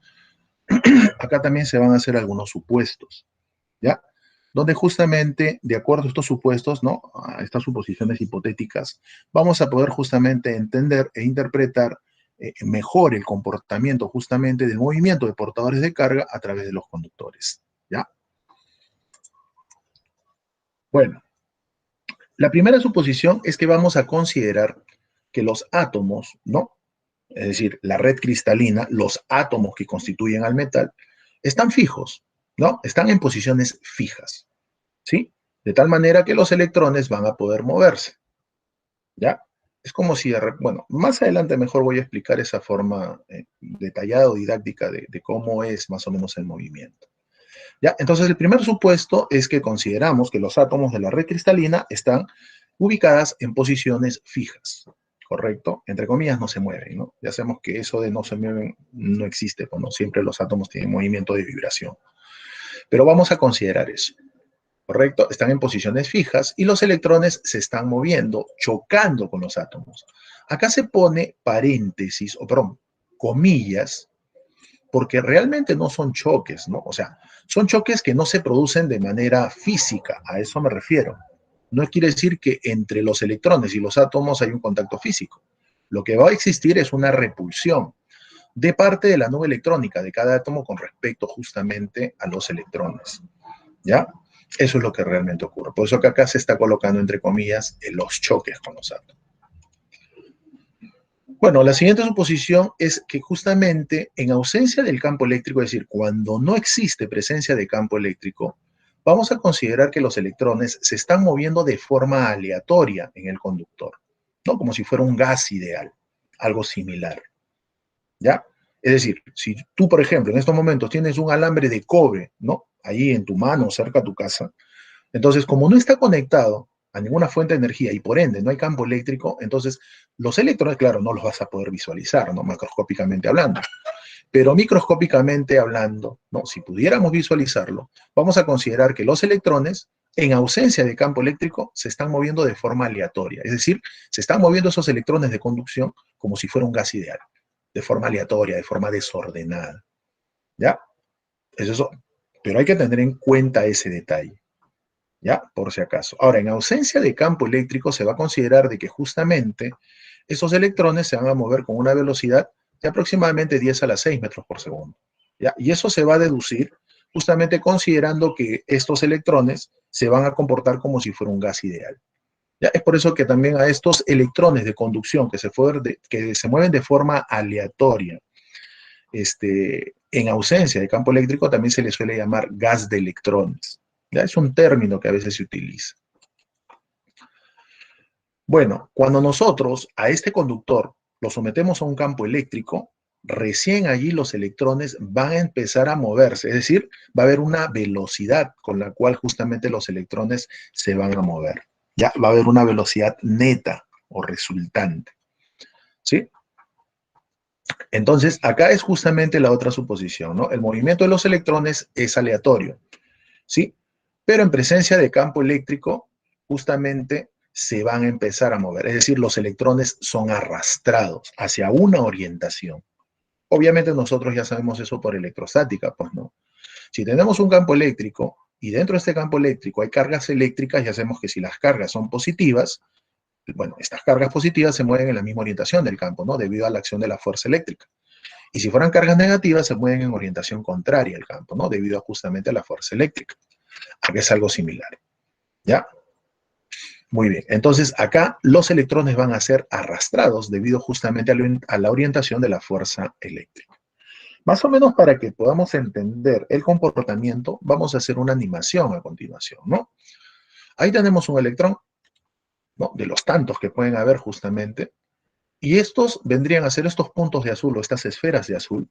Acá también se van a hacer algunos supuestos, ¿ya? Donde justamente, de acuerdo a estos supuestos, ¿no? A estas suposiciones hipotéticas, vamos a poder justamente entender e interpretar mejor el comportamiento justamente del movimiento de portadores de carga a través de los conductores, ¿ya? Bueno, la primera suposición es que vamos a considerar que los átomos, ¿no? Es decir, la red cristalina, los átomos que constituyen al metal, están fijos, ¿no? Están en posiciones fijas, ¿sí? De tal manera que los electrones van a poder moverse, ¿ya? Es como si, bueno, más adelante mejor voy a explicar esa forma detallada o didáctica de cómo es más o menos el movimiento. ¿Ya? Entonces, el primer supuesto es que consideramos que los átomos de la red cristalina están ubicadas en posiciones fijas, ¿correcto? Entre comillas, no se mueven, ¿no? Ya sabemos que eso de no se mueven no existe, pues, ¿no? Siempre los átomos tienen movimiento de vibración. Pero vamos a considerar eso, ¿correcto? Están en posiciones fijas y los electrones se están moviendo, chocando con los átomos. Acá se pone paréntesis, o perdón, comillas, porque realmente no son choques, ¿no? O sea, son choques que no se producen de manera física, a eso me refiero. No quiere decir que entre los electrones y los átomos hay un contacto físico. Lo que va a existir es una repulsión de parte de la nube electrónica de cada átomo con respecto justamente a los electrones, ¿ya? Eso es lo que realmente ocurre. Por eso que acá se está colocando entre comillas los choques con los átomos. Bueno, la siguiente suposición es que justamente en ausencia del campo eléctrico, es decir, cuando no existe presencia de campo eléctrico, vamos a considerar que los electrones se están moviendo de forma aleatoria en el conductor, ¿no? Como si fuera un gas ideal, algo similar, ¿ya? Es decir, si tú, por ejemplo, en estos momentos tienes un alambre de cobre, ¿no? Ahí en tu mano, cerca a tu casa, entonces, como no está conectado a ninguna fuente de energía y por ende no hay campo eléctrico, entonces los electrones, claro, no los vas a poder visualizar, ¿no? Macroscópicamente hablando. Pero microscópicamente hablando, ¿no? Si pudiéramos visualizarlo, vamos a considerar que los electrones, en ausencia de campo eléctrico, se están moviendo de forma aleatoria. Es decir, se están moviendo esos electrones de conducción como si fuera un gas ideal, de forma aleatoria, de forma desordenada. ¿Ya? Es eso. Pero hay que tener en cuenta ese detalle. ¿Ya? Por si acaso. Ahora, en ausencia de campo eléctrico, se va a considerar de que justamente esos electrones se van a mover con una velocidad de aproximadamente 10 a la 6 metros por segundo. ¿Ya? Y eso se va a deducir justamente considerando que estos electrones se van a comportar como si fuera un gas ideal. ¿Ya? Es por eso que también a estos electrones de conducción que se mueven de forma aleatoria, en ausencia de campo eléctrico, también se les suele llamar gas de electrones. ¿Ya? Es un término que a veces se utiliza. Bueno, cuando nosotros a este conductor lo sometemos a un campo eléctrico, recién allí los electrones van a empezar a moverse, es decir, va a haber una velocidad con la cual justamente los electrones se van a mover. Ya va a haber una velocidad neta o resultante. ¿Sí? Entonces, acá es justamente la otra suposición, ¿no? El movimiento de los electrones es aleatorio, ¿sí? Pero en presencia de campo eléctrico, justamente se van a empezar a mover, es decir, los electrones son arrastrados hacia una orientación. Obviamente nosotros ya sabemos eso por electrostática, pues no. Si tenemos un campo eléctrico y dentro de este campo eléctrico hay cargas eléctricas, ya sabemos que si las cargas son positivas, bueno, estas cargas positivas se mueven en la misma orientación del campo, ¿no? Debido a la acción de la fuerza eléctrica. Y si fueran cargas negativas, se mueven en orientación contraria al campo, ¿no? Debido justamente a la fuerza eléctrica. Aquí es algo similar, ¿ya? Muy bien, entonces acá los electrones van a ser arrastrados debido justamente a la orientación de la fuerza eléctrica. Más o menos para que podamos entender el comportamiento, vamos a hacer una animación a continuación, ¿no? Ahí tenemos un electrón, ¿no? De los tantos que pueden haber justamente, y estos vendrían a ser estos puntos de azul o estas esferas de azul,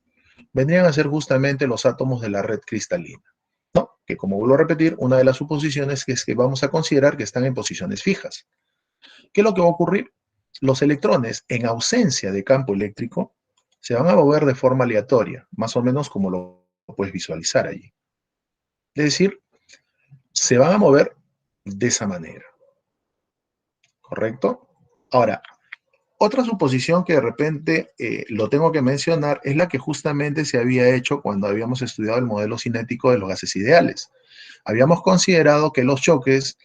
vendrían a ser justamente los átomos de la red cristalina, ¿no? Que como vuelvo a repetir, una de las suposiciones es que vamos a considerar que están en posiciones fijas. ¿Qué es lo que va a ocurrir? Los electrones, en ausencia de campo eléctrico, se van a mover de forma aleatoria, más o menos como lo puedes visualizar allí. Es decir, se van a mover de esa manera. ¿Correcto? Ahora, otra suposición que de repente lo tengo que mencionar es la que justamente se había hecho cuando habíamos estudiado el modelo cinético de los gases ideales. Habíamos considerado que los choques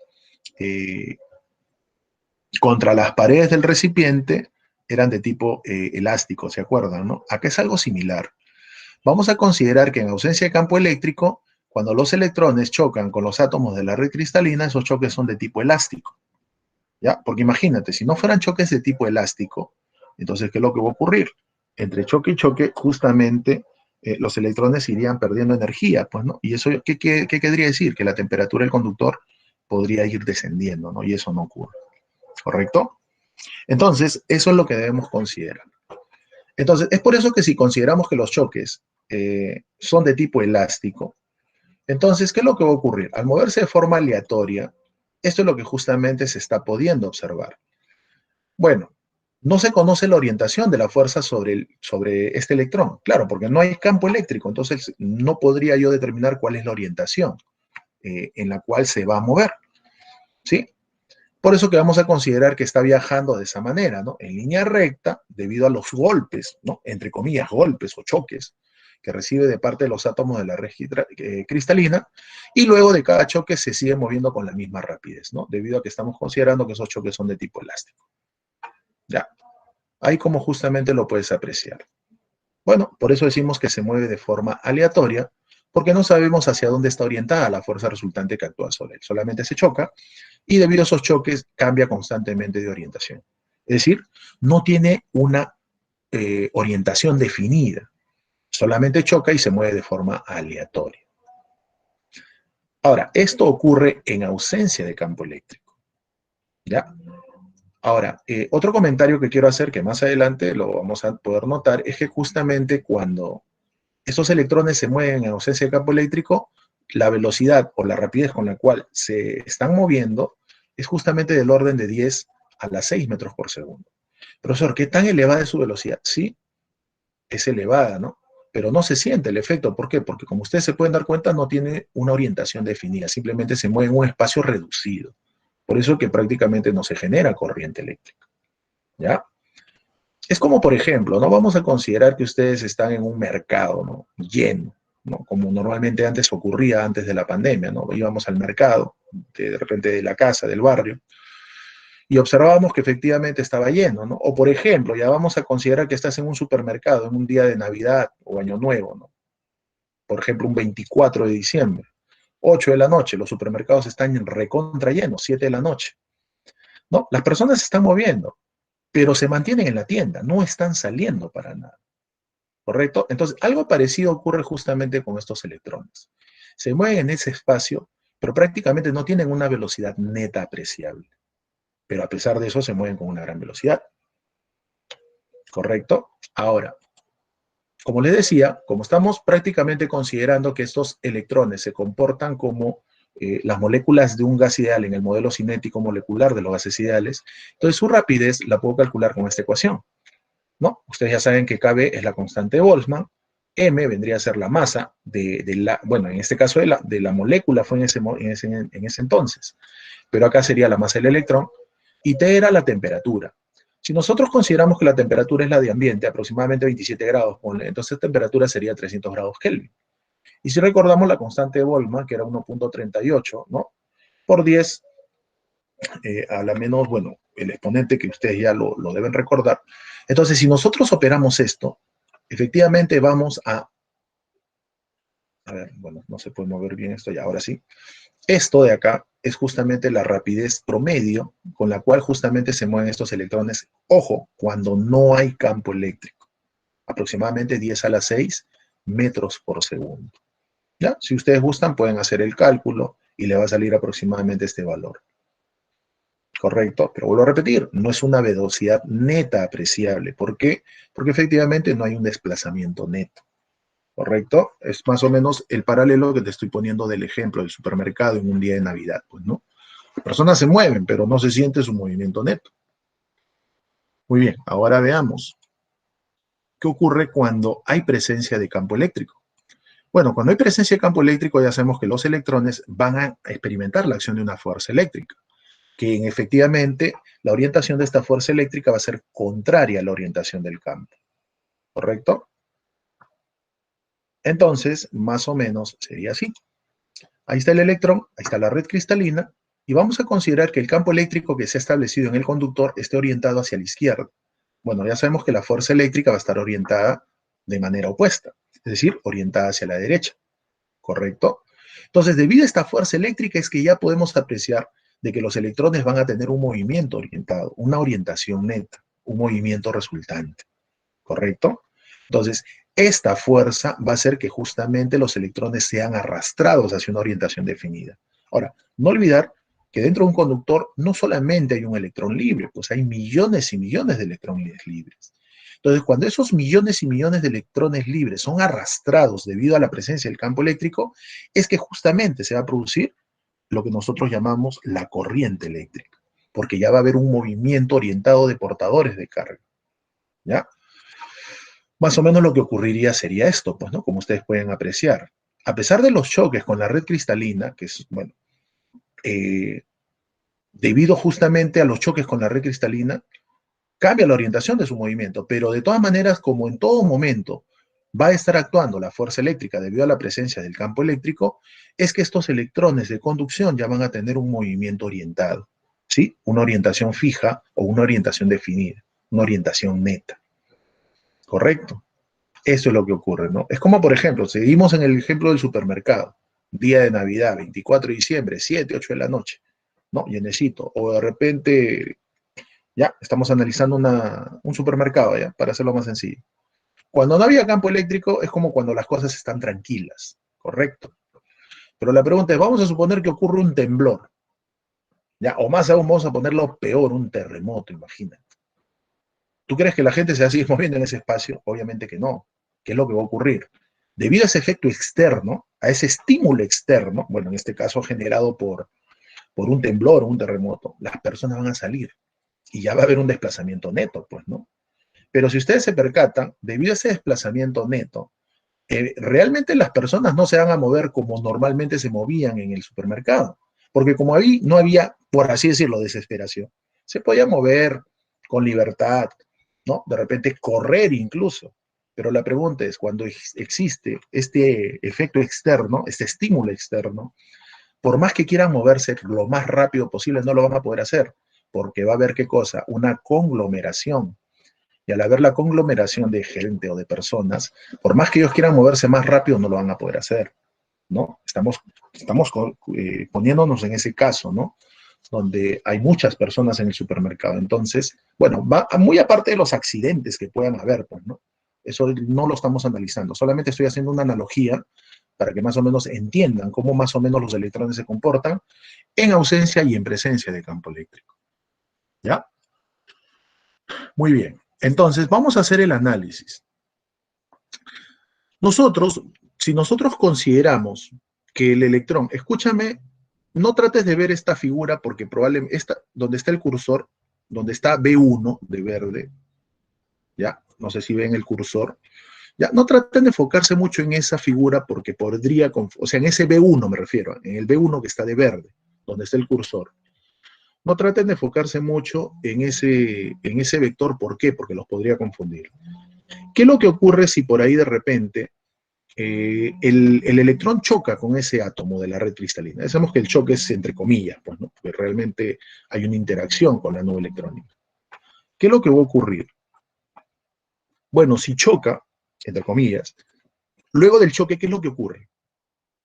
contra las paredes del recipiente eran de tipo elástico, ¿se acuerdan, no? Acá es algo similar. Vamos a considerar que en ausencia de campo eléctrico, cuando los electrones chocan con los átomos de la red cristalina, esos choques son de tipo elástico, ¿ya? Porque imagínate, si no fueran choques de tipo elástico, entonces, ¿qué es lo que va a ocurrir? Entre choque y choque, justamente, los electrones irían perdiendo energía, pues, ¿no? Y eso, ¿qué querría decir? Que la temperatura del conductor podría ir descendiendo, ¿no? Y eso no ocurre, ¿correcto? Entonces, eso es lo que debemos considerar. Entonces, es por eso que si consideramos que los choques son de tipo elástico, entonces, ¿qué es lo que va a ocurrir? Al moverse de forma aleatoria, esto es lo que justamente se está pudiendo observar. Bueno, no se conoce la orientación de la fuerza sobre este electrón, claro, porque no hay campo eléctrico, entonces no podría yo determinar cuál es la orientación en la cual se va a mover, ¿sí? Por eso que vamos a considerar que está viajando de esa manera, ¿no? En línea recta, debido a los golpes, ¿no? Entre comillas, golpes o choques que recibe de parte de los átomos de la red cristalina, y luego de cada choque se sigue moviendo con la misma rapidez, ¿no? Debido a que estamos considerando que esos choques son de tipo elástico. Ya, ahí como justamente lo puedes apreciar. Bueno, por eso decimos que se mueve de forma aleatoria, porque no sabemos hacia dónde está orientada la fuerza resultante que actúa sobre él. Solamente se choca y debido a esos choques cambia constantemente de orientación. Es decir, no tiene una orientación definida, solamente choca y se mueve de forma aleatoria. Ahora, esto ocurre en ausencia de campo eléctrico, ¿ya? Ahora, otro comentario que quiero hacer, que más adelante lo vamos a poder notar, es que justamente cuando estos electrones se mueven en ausencia de campo eléctrico, la velocidad o la rapidez con la cual se están moviendo es justamente del orden de 10 a las 6 metros por segundo. Profesor, ¿qué tan elevada es su velocidad? Sí, es elevada, ¿no? Pero no se siente el efecto. ¿Por qué? Porque como ustedes se pueden dar cuenta, no tiene una orientación definida, simplemente se mueve en un espacio reducido. Por eso que prácticamente no se genera corriente eléctrica, ¿ya? Es como, por ejemplo, no vamos a considerar que ustedes están en un mercado, ¿no? Lleno, ¿no? Como normalmente antes ocurría antes de la pandemia, ¿no? Íbamos al mercado, de repente de la casa, del barrio, y observábamos que efectivamente estaba lleno, ¿no? O por ejemplo, ya vamos a considerar que estás en un supermercado en un día de Navidad o Año Nuevo, ¿no? Por ejemplo, un 24 de diciembre, 8 de la noche, los supermercados están recontra llenos, 7 de la noche, ¿no? Las personas se están moviendo, pero se mantienen en la tienda, no están saliendo para nada, ¿correcto? Entonces, algo parecido ocurre justamente con estos electrones. Se mueven en ese espacio, pero prácticamente no tienen una velocidad neta apreciable, pero a pesar de eso se mueven con una gran velocidad, ¿correcto? Ahora, como les decía, como estamos prácticamente considerando que estos electrones se comportan como las moléculas de un gas ideal en el modelo cinético molecular de los gases ideales, entonces su rapidez la puedo calcular con esta ecuación, ¿no? Ustedes ya saben que KB es la constante de Boltzmann, M vendría a ser la masa bueno, en este caso de la molécula fue en ese entonces, pero acá sería la masa del electrón, y T era la temperatura. Si nosotros consideramos que la temperatura es la de ambiente, aproximadamente 27 grados, entonces temperatura sería 300 grados Kelvin. Y si recordamos la constante de Boltzmann, que era 1.38, ¿no? Por 10 a la menos, bueno, el exponente que ustedes ya lo deben recordar. Entonces, si nosotros operamos esto, efectivamente vamos a ver, bueno, no se puede mover bien esto ya, ahora sí. Esto de acá es justamente la rapidez promedio con la cual justamente se mueven estos electrones. Ojo, cuando no hay campo eléctrico, aproximadamente 10 a la 6 metros por segundo. ¿Ya? Si ustedes gustan, pueden hacer el cálculo y le va a salir aproximadamente este valor. Correcto, pero vuelvo a repetir, no es una velocidad neta apreciable. ¿Por qué? Porque efectivamente no hay un desplazamiento neto. ¿Correcto? Es más o menos el paralelo que te estoy poniendo del ejemplo del supermercado en un día de Navidad, pues, ¿no? Las personas se mueven, pero no se siente su movimiento neto. Muy bien, ahora veamos qué ocurre cuando hay presencia de campo eléctrico. Bueno, cuando hay presencia de campo eléctrico ya sabemos que los electrones van a experimentar la acción de una fuerza eléctrica, que efectivamente la orientación de esta fuerza eléctrica va a ser contraria a la orientación del campo. ¿Correcto? Entonces, más o menos sería así. Ahí está el electrón, ahí está la red cristalina, y vamos a considerar que el campo eléctrico que se ha establecido en el conductor esté orientado hacia la izquierda. Bueno, ya sabemos que la fuerza eléctrica va a estar orientada de manera opuesta, es decir, orientada hacia la derecha, ¿correcto? Entonces, debido a esta fuerza eléctrica es que ya podemos apreciar de que los electrones van a tener un movimiento orientado, una orientación neta, un movimiento resultante, ¿correcto? Entonces, esta fuerza va a hacer que justamente los electrones sean arrastrados hacia una orientación definida. Ahora, no olvidar que dentro de un conductor no solamente hay un electrón libre, pues hay millones y millones de electrones libres. Entonces, cuando esos millones y millones de electrones libres son arrastrados debido a la presencia del campo eléctrico, es que justamente se va a producir lo que nosotros llamamos la corriente eléctrica, porque ya va a haber un movimiento orientado de portadores de carga, ¿ya? Más o menos lo que ocurriría sería esto, pues, ¿no? Como ustedes pueden apreciar. A pesar de los choques con la red cristalina, que es, bueno, eh, debido justamente a los choques con la red cristalina, cambia la orientación de su movimiento, pero de todas maneras, como en todo momento va a estar actuando la fuerza eléctrica debido a la presencia del campo eléctrico, es que estos electrones de conducción ya van a tener un movimiento orientado, ¿sí? Una orientación fija o una orientación definida, una orientación neta, ¿correcto? Eso es lo que ocurre, ¿no? Es como, por ejemplo, seguimos en el ejemplo del supermercado, día de Navidad, 24 de diciembre, 7, 8 de la noche, ¿no? Llenecito. O de repente, ya, estamos analizando un supermercado, ¿ya? Para hacerlo más sencillo. Cuando no había campo eléctrico es como cuando las cosas están tranquilas, ¿correcto? Pero la pregunta es, vamos a suponer que ocurre un temblor, ¿ya? O más aún, vamos a ponerlo peor, un terremoto, imagínate. ¿Tú crees que la gente se va a seguir moviendo en ese espacio? Obviamente que no. ¿Qué es lo que va a ocurrir? Debido a ese efecto externo, a ese estímulo externo, bueno, en este caso generado por un temblor o un terremoto, las personas van a salir y ya va a haber un desplazamiento neto, pues, ¿no? Pero si ustedes se percatan, debido a ese desplazamiento neto, realmente las personas no se van a mover como normalmente se movían en el supermercado, porque como ahí no había, por así decirlo, desesperación, se podía mover con libertad, ¿no? De repente correr incluso. Pero la pregunta es, cuando existe este efecto externo, este estímulo externo, por más que quieran moverse lo más rápido posible, no lo van a poder hacer, porque va a haber, ¿qué cosa? Una conglomeración. Y al haber la conglomeración de gente o de personas, por más que ellos quieran moverse más rápido, no lo van a poder hacer, ¿no? Estamos poniéndonos en ese caso, ¿no? Donde hay muchas personas en el supermercado. Entonces, bueno, va muy aparte de los accidentes que puedan haber, pues, ¿no? Eso no lo estamos analizando. Solamente estoy haciendo una analogía para que más o menos entiendan cómo más o menos los electrones se comportan en ausencia y en presencia de campo eléctrico. ¿Ya? Muy bien. Entonces, vamos a hacer el análisis. Nosotros, si nosotros consideramos que el electrón, escúchame, no trates de ver esta figura porque probablemente, donde está el cursor, donde está B1 de verde, ya, no sé si ven el cursor, ya, no traten de enfocarse mucho en esa figura porque podría, o sea, en ese B1 me refiero, en el B1 que está de verde, donde está el cursor. No traten de enfocarse mucho en ese vector, ¿por qué? Porque los podría confundir. ¿Qué es lo que ocurre si por ahí de repente el electrón choca con ese átomo de la red cristalina. Sabemos que el choque es entre comillas, pues, ¿no? Porque realmente hay una interacción con la nube electrónica. ¿Qué es lo que va a ocurrir? Bueno, si choca, entre comillas, luego del choque, ¿qué es lo que ocurre?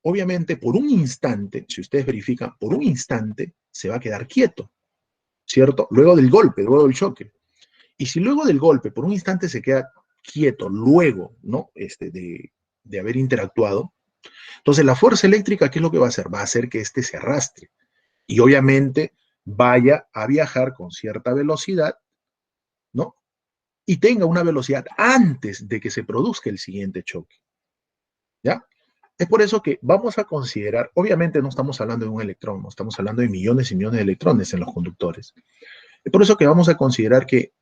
Obviamente, por un instante, si ustedes verifican, por un instante se va a quedar quieto, ¿cierto? Luego del golpe, luego del choque. Y si luego del golpe, por un instante se queda quieto, luego, ¿no? De haber interactuado, entonces la fuerza eléctrica, ¿qué es lo que va a hacer? Va a hacer que éste se arrastre y obviamente vaya a viajar con cierta velocidad, ¿no? Y tenga una velocidad antes de que se produzca el siguiente choque, ¿ya? Es por eso que vamos a considerar, obviamente no estamos hablando de un electrón, no estamos hablando de millones y millones de electrones en los conductores. Es por eso que vamos a considerar que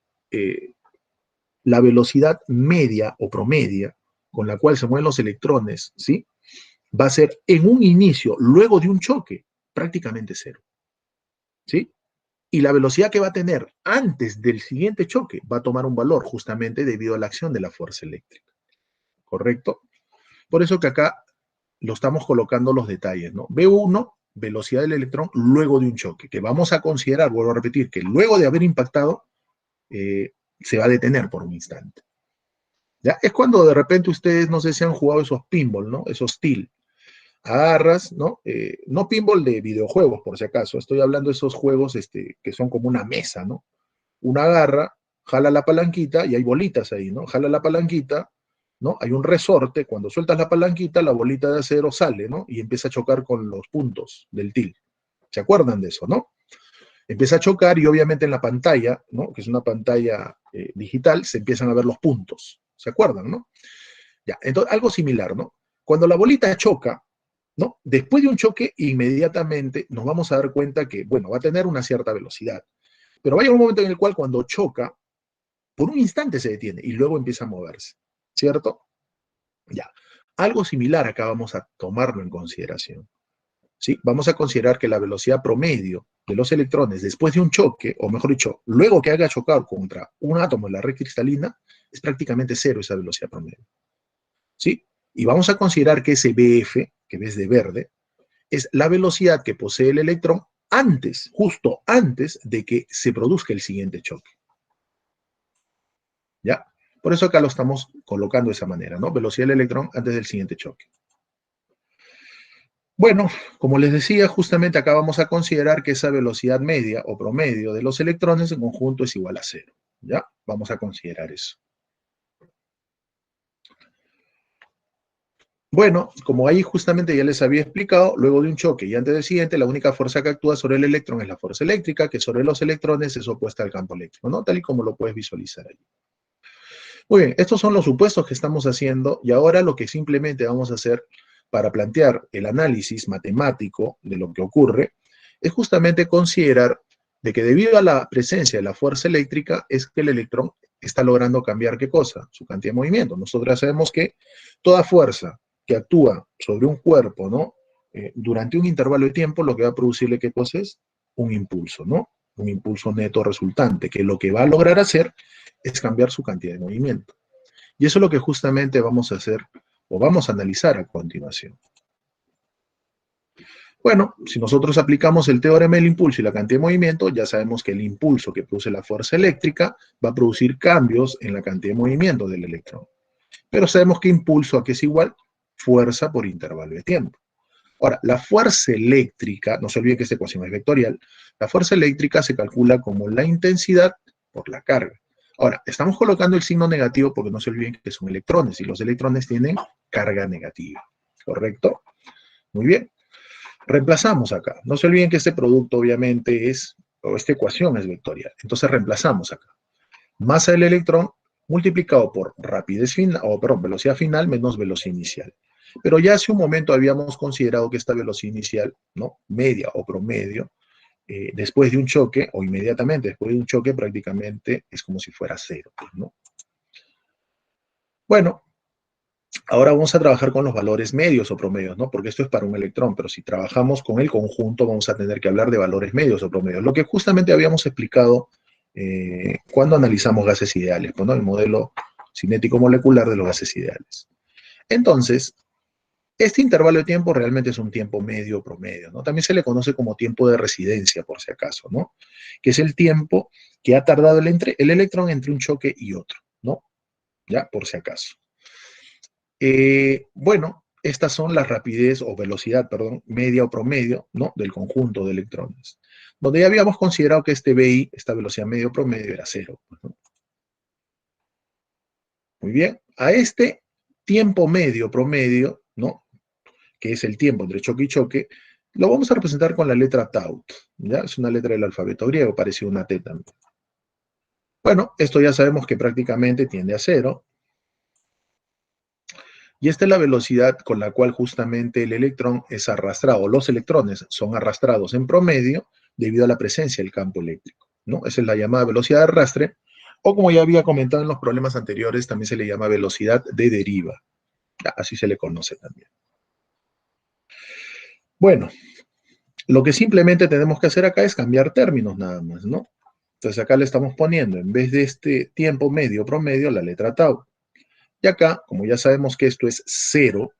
la velocidad media o promedia con la cual se mueven los electrones, ¿sí? Va a ser en un inicio, luego de un choque, prácticamente cero, ¿sí? Y la velocidad que va a tener antes del siguiente choque va a tomar un valor justamente debido a la acción de la fuerza eléctrica, ¿correcto? Por eso que acá lo estamos colocando los detalles, ¿no? V1, velocidad del electrón luego de un choque, que vamos a considerar, vuelvo a repetir, que luego de haber impactado, se va a detener por un instante. ¿Ya? Es cuando de repente ustedes, no sé si han jugado esos pinball, ¿no? Esos steel. Agarras, ¿no? No pinball de videojuegos, por si acaso. Estoy hablando de esos juegos que son como una mesa, ¿no? Una agarra, jala la palanquita y hay bolitas ahí, ¿no? Jala la palanquita, ¿no? Hay un resorte. Cuando sueltas la palanquita, la bolita de acero sale, ¿no? Y empieza a chocar con los puntos del til. ¿Se acuerdan de eso, no? Empieza a chocar y obviamente en la pantalla, ¿no? Que es una pantalla digital, se empiezan a ver los puntos. ¿Se acuerdan, no? Ya, entonces algo similar, ¿no? Cuando la bolita choca, ¿no? Después de un choque, inmediatamente nos vamos a dar cuenta que, bueno, va a tener una cierta velocidad. Pero va a llegar un momento en el cual cuando choca, por un instante se detiene y luego empieza a moverse, ¿cierto? Ya. Algo similar acá vamos a tomarlo en consideración. ¿Sí? Vamos a considerar que la velocidad promedio de los electrones después de un choque, o mejor dicho, luego que haga chocar contra un átomo en la red cristalina, es prácticamente cero esa velocidad promedio. ¿Sí? Y vamos a considerar que ese BF, que ves de verde, es la velocidad que posee el electrón antes, justo antes de que se produzca el siguiente choque. ¿Ya? Por eso acá lo estamos colocando de esa manera, ¿no? Velocidad del electrón antes del siguiente choque. Bueno, como les decía, justamente acá vamos a considerar que esa velocidad media o promedio de los electrones en conjunto es igual a cero. ¿Ya? Vamos a considerar eso. Bueno, como ahí justamente ya les había explicado, luego de un choque y antes del siguiente, la única fuerza que actúa sobre el electrón es la fuerza eléctrica, que sobre los electrones es opuesta al campo eléctrico, ¿no? Tal y como lo puedes visualizar ahí. Muy bien, estos son los supuestos que estamos haciendo y ahora lo que simplemente vamos a hacer para plantear el análisis matemático de lo que ocurre es justamente considerar de que debido a la presencia de la fuerza eléctrica es que el electrón está logrando cambiar ¿qué cosa? Su cantidad de movimiento. Nosotros sabemos que toda fuerza que actúa sobre un cuerpo, ¿no? Durante un intervalo de tiempo, lo que va a producirle ¿qué cosa es? Un impulso, ¿no? Un impulso neto resultante, que lo que va a lograr hacer es cambiar su cantidad de movimiento. Y eso es lo que justamente vamos a hacer o vamos a analizar a continuación. Bueno, si nosotros aplicamos el teorema del impulso y la cantidad de movimiento, ya sabemos que el impulso que produce la fuerza eléctrica va a producir cambios en la cantidad de movimiento del electrón. Pero sabemos que impulso a qué es igual fuerza por intervalo de tiempo. Ahora, la fuerza eléctrica, no se olvide que esta ecuación es vectorial, la fuerza eléctrica se calcula como la intensidad por la carga. Ahora, estamos colocando el signo negativo porque no se olviden que son electrones y los electrones tienen carga negativa, ¿correcto? Muy bien. Reemplazamos acá. No se olviden que este producto obviamente es, o esta ecuación es vectorial. Entonces reemplazamos acá. Masa del electrón multiplicado por rapidez final, o perdón, velocidad final menos velocidad inicial. Pero ya hace un momento habíamos considerado que esta velocidad inicial, ¿no? Media o promedio, después de un choque, o inmediatamente después de un choque, prácticamente es como si fuera cero, ¿no? Bueno, ahora vamos a trabajar con los valores medios o promedios, ¿no? Porque esto es para un electrón, pero si trabajamos con el conjunto vamos a tener que hablar de valores medios o promedios, lo que justamente habíamos explicado cuando analizamos gases ideales, ¿no? El modelo cinético molecular de los gases ideales. Entonces, este intervalo de tiempo realmente es un tiempo medio promedio, ¿no? También se le conoce como tiempo de residencia, por si acaso, ¿no? Que es el tiempo que ha tardado el electrón entre un choque y otro, ¿no? Ya, por si acaso. Bueno, estas son la rapidez o velocidad, perdón, media o promedio, ¿no? Del conjunto de electrones. Donde ya habíamos considerado que este BI, esta velocidad medio o promedio, era cero, ¿no? Muy bien. A este tiempo medio promedio, ¿no? Que es el tiempo entre choque y choque, lo vamos a representar con la letra tau, ¿ya? Es una letra del alfabeto griego, parece una T también. Bueno, esto ya sabemos que prácticamente tiende a cero, y esta es la velocidad con la cual justamente el electrón es arrastrado, los electrones son arrastrados en promedio debido a la presencia del campo eléctrico, ¿no? Esa es la llamada velocidad de arrastre, o como ya había comentado en los problemas anteriores, también se le llama velocidad de deriva, así se le conoce también. Bueno, lo que simplemente tenemos que hacer acá es cambiar términos nada más, ¿no? Entonces acá le estamos poniendo, en vez de este tiempo medio promedio, la letra tau. Y acá, como ya sabemos que esto es cero,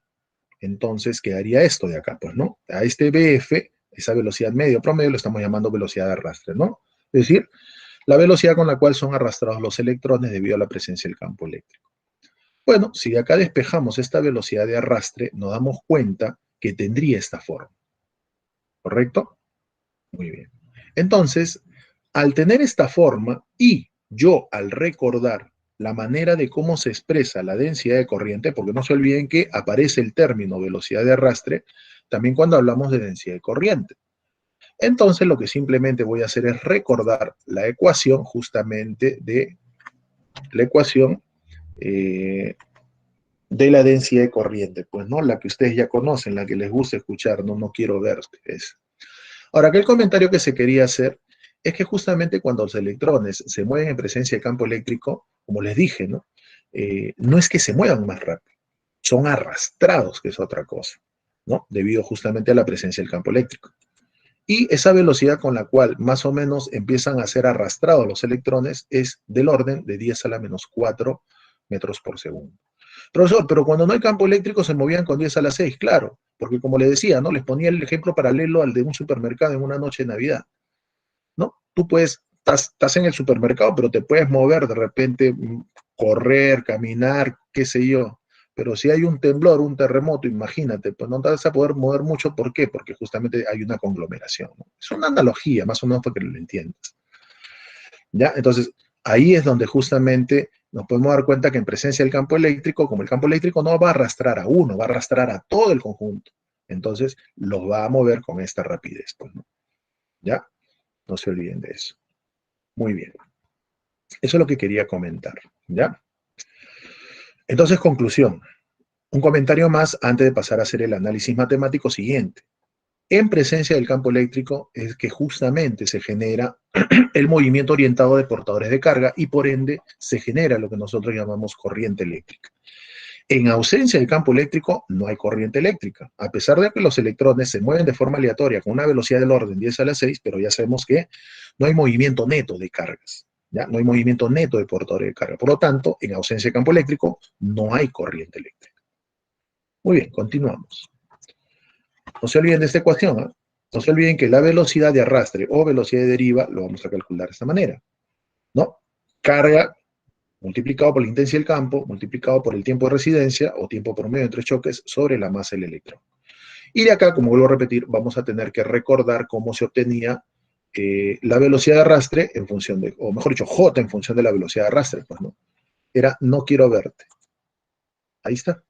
entonces quedaría esto de acá, pues, ¿no? A este BF, esa velocidad medio promedio, lo estamos llamando velocidad de arrastre, ¿no? Es decir, la velocidad con la cual son arrastrados los electrones debido a la presencia del campo eléctrico. Bueno, si de acá despejamos esta velocidad de arrastre, nos damos cuenta que tendría esta forma, ¿correcto? Muy bien. Entonces, al tener esta forma y yo al recordar la manera de cómo se expresa la densidad de corriente, porque no se olviden que aparece el término velocidad de arrastre también cuando hablamos de densidad de corriente. Entonces, lo que simplemente voy a hacer es recordar la ecuación justamente de la ecuación de la densidad de corriente, pues no la que ustedes ya conocen, la que les gusta escuchar, no quiero ver. Ahora, aquel comentario que se quería hacer es que justamente cuando los electrones se mueven en presencia de campo eléctrico, como les dije, ¿no? No es que se muevan más rápido, son arrastrados, que es otra cosa, ¿no? Debido justamente a la presencia del campo eléctrico. Y esa velocidad con la cual más o menos empiezan a ser arrastrados los electrones es del orden de 10 a la menos 4 metros por segundo. Profesor, pero cuando no hay campo eléctrico se movían con 10 a la 6, claro, porque como le decía, ¿no? Les ponía el ejemplo paralelo al de un supermercado en una noche de Navidad, ¿no? Tú puedes, estás en el supermercado, pero te puedes mover de repente, correr, caminar, qué sé yo. Pero si hay un temblor, un terremoto, imagínate, pues no te vas a poder mover mucho. ¿Por qué? Porque justamente hay una conglomeración, ¿no? Es una analogía, más o menos para que lo entiendas. ¿Ya? Entonces, ahí es donde justamente nos podemos dar cuenta que en presencia del campo eléctrico, como el campo eléctrico no va a arrastrar a uno, va a arrastrar a todo el conjunto. Entonces, los va a mover con esta rapidez, pues, ¿no? ¿Ya? No se olviden de eso. Muy bien. Eso es lo que quería comentar, ¿ya? Entonces, conclusión. Un comentario más antes de pasar a hacer el análisis matemático siguiente. En presencia del campo eléctrico es que justamente se genera el movimiento orientado de portadores de carga y por ende se genera lo que nosotros llamamos corriente eléctrica. En ausencia del campo eléctrico no hay corriente eléctrica, a pesar de que los electrones se mueven de forma aleatoria con una velocidad del orden 10 a la 6, pero ya sabemos que no hay movimiento neto de cargas, ¿ya? No hay movimiento neto de portadores de carga. Por lo tanto, en ausencia de campo eléctrico no hay corriente eléctrica. Muy bien, continuamos. No se olviden de esta ecuación, ¿eh? No se olviden que la velocidad de arrastre o velocidad de deriva lo vamos a calcular de esta manera, ¿no? Carga multiplicado por la intensidad del campo, multiplicado por el tiempo de residencia o tiempo promedio entre choques sobre la masa del electrón. Y de acá, como vuelvo a repetir, vamos a tener que recordar cómo se obtenía la velocidad de arrastre en función de, o mejor dicho, J en función de la velocidad de arrastre, pues, ¿no? Era no quiero verte. Ahí está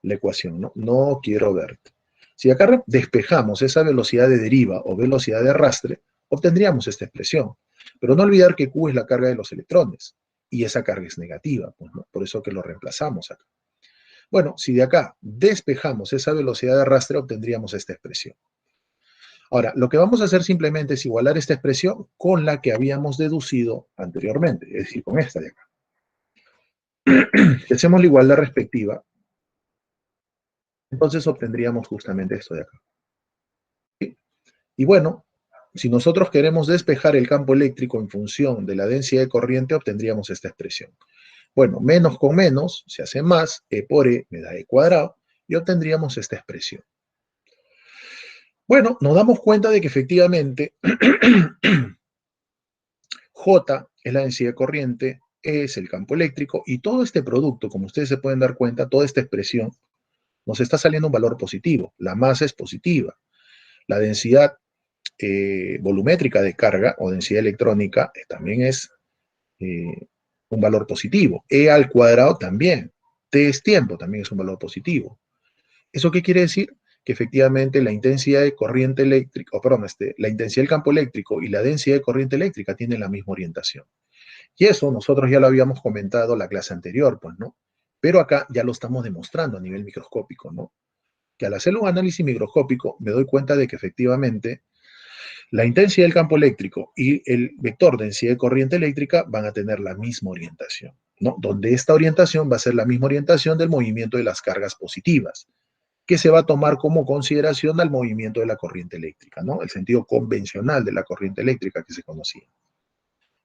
la ecuación, ¿no? No quiero verte. Si acá despejamos esa velocidad de deriva o velocidad de arrastre, obtendríamos esta expresión. Pero no olvidar que Q es la carga de los electrones y esa carga es negativa, pues, ¿no? Por eso que lo reemplazamos acá. Bueno, si de acá despejamos esa velocidad de arrastre, obtendríamos esta expresión. Ahora, lo que vamos a hacer simplemente es igualar esta expresión con la que habíamos deducido anteriormente, es decir, con esta de acá. Si hacemos la igualdad respectiva, entonces obtendríamos justamente esto de acá. ¿Sí? Y bueno, si nosotros queremos despejar el campo eléctrico en función de la densidad de corriente, obtendríamos esta expresión. Bueno, menos con menos se hace más, E por E me da E cuadrado, y obtendríamos esta expresión. Bueno, nos damos cuenta de que efectivamente J es la densidad corriente, E es el campo eléctrico, y todo este producto, como ustedes se pueden dar cuenta, toda esta expresión, nos está saliendo un valor positivo. La masa es positiva. La densidad volumétrica de carga o densidad electrónica también es un valor positivo. E al cuadrado también. T es tiempo, también es un valor positivo. ¿Eso qué quiere decir? Que efectivamente la intensidad de corriente eléctrica, o perdón, la intensidad del campo eléctrico y la densidad de corriente eléctrica tienen la misma orientación. Y eso nosotros ya lo habíamos comentado en la clase anterior, pues, ¿no? Pero acá ya lo estamos demostrando a nivel microscópico, ¿no? Que al hacer un análisis microscópico me doy cuenta de que efectivamente la intensidad del campo eléctrico y el vector densidad de corriente eléctrica van a tener la misma orientación, ¿no? Donde esta orientación va a ser la misma orientación del movimiento de las cargas positivas, que se va a tomar como consideración al movimiento de la corriente eléctrica, ¿no? El sentido convencional de la corriente eléctrica que se conocía.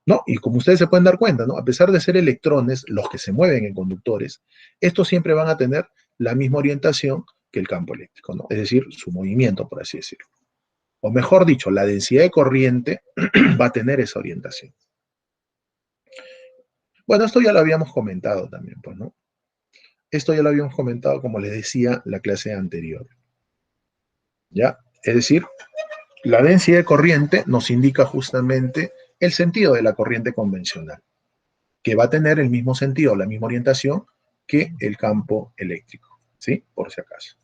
¿No? Y como ustedes se pueden dar cuenta, ¿no? A pesar de ser electrones los que se mueven en conductores, estos siempre van a tener la misma orientación que el campo eléctrico, ¿no? Es decir, su movimiento, por así decirlo. O mejor dicho, la densidad de corriente va a tener esa orientación. Bueno, esto ya lo habíamos comentado también, pues, ¿no? Esto ya lo habíamos comentado, como les decía, la clase anterior. ¿Ya? Es decir, la densidad de corriente nos indica justamente el sentido de la corriente convencional, que va a tener el mismo sentido, la misma orientación que el campo eléctrico, ¿sí? Por si acaso.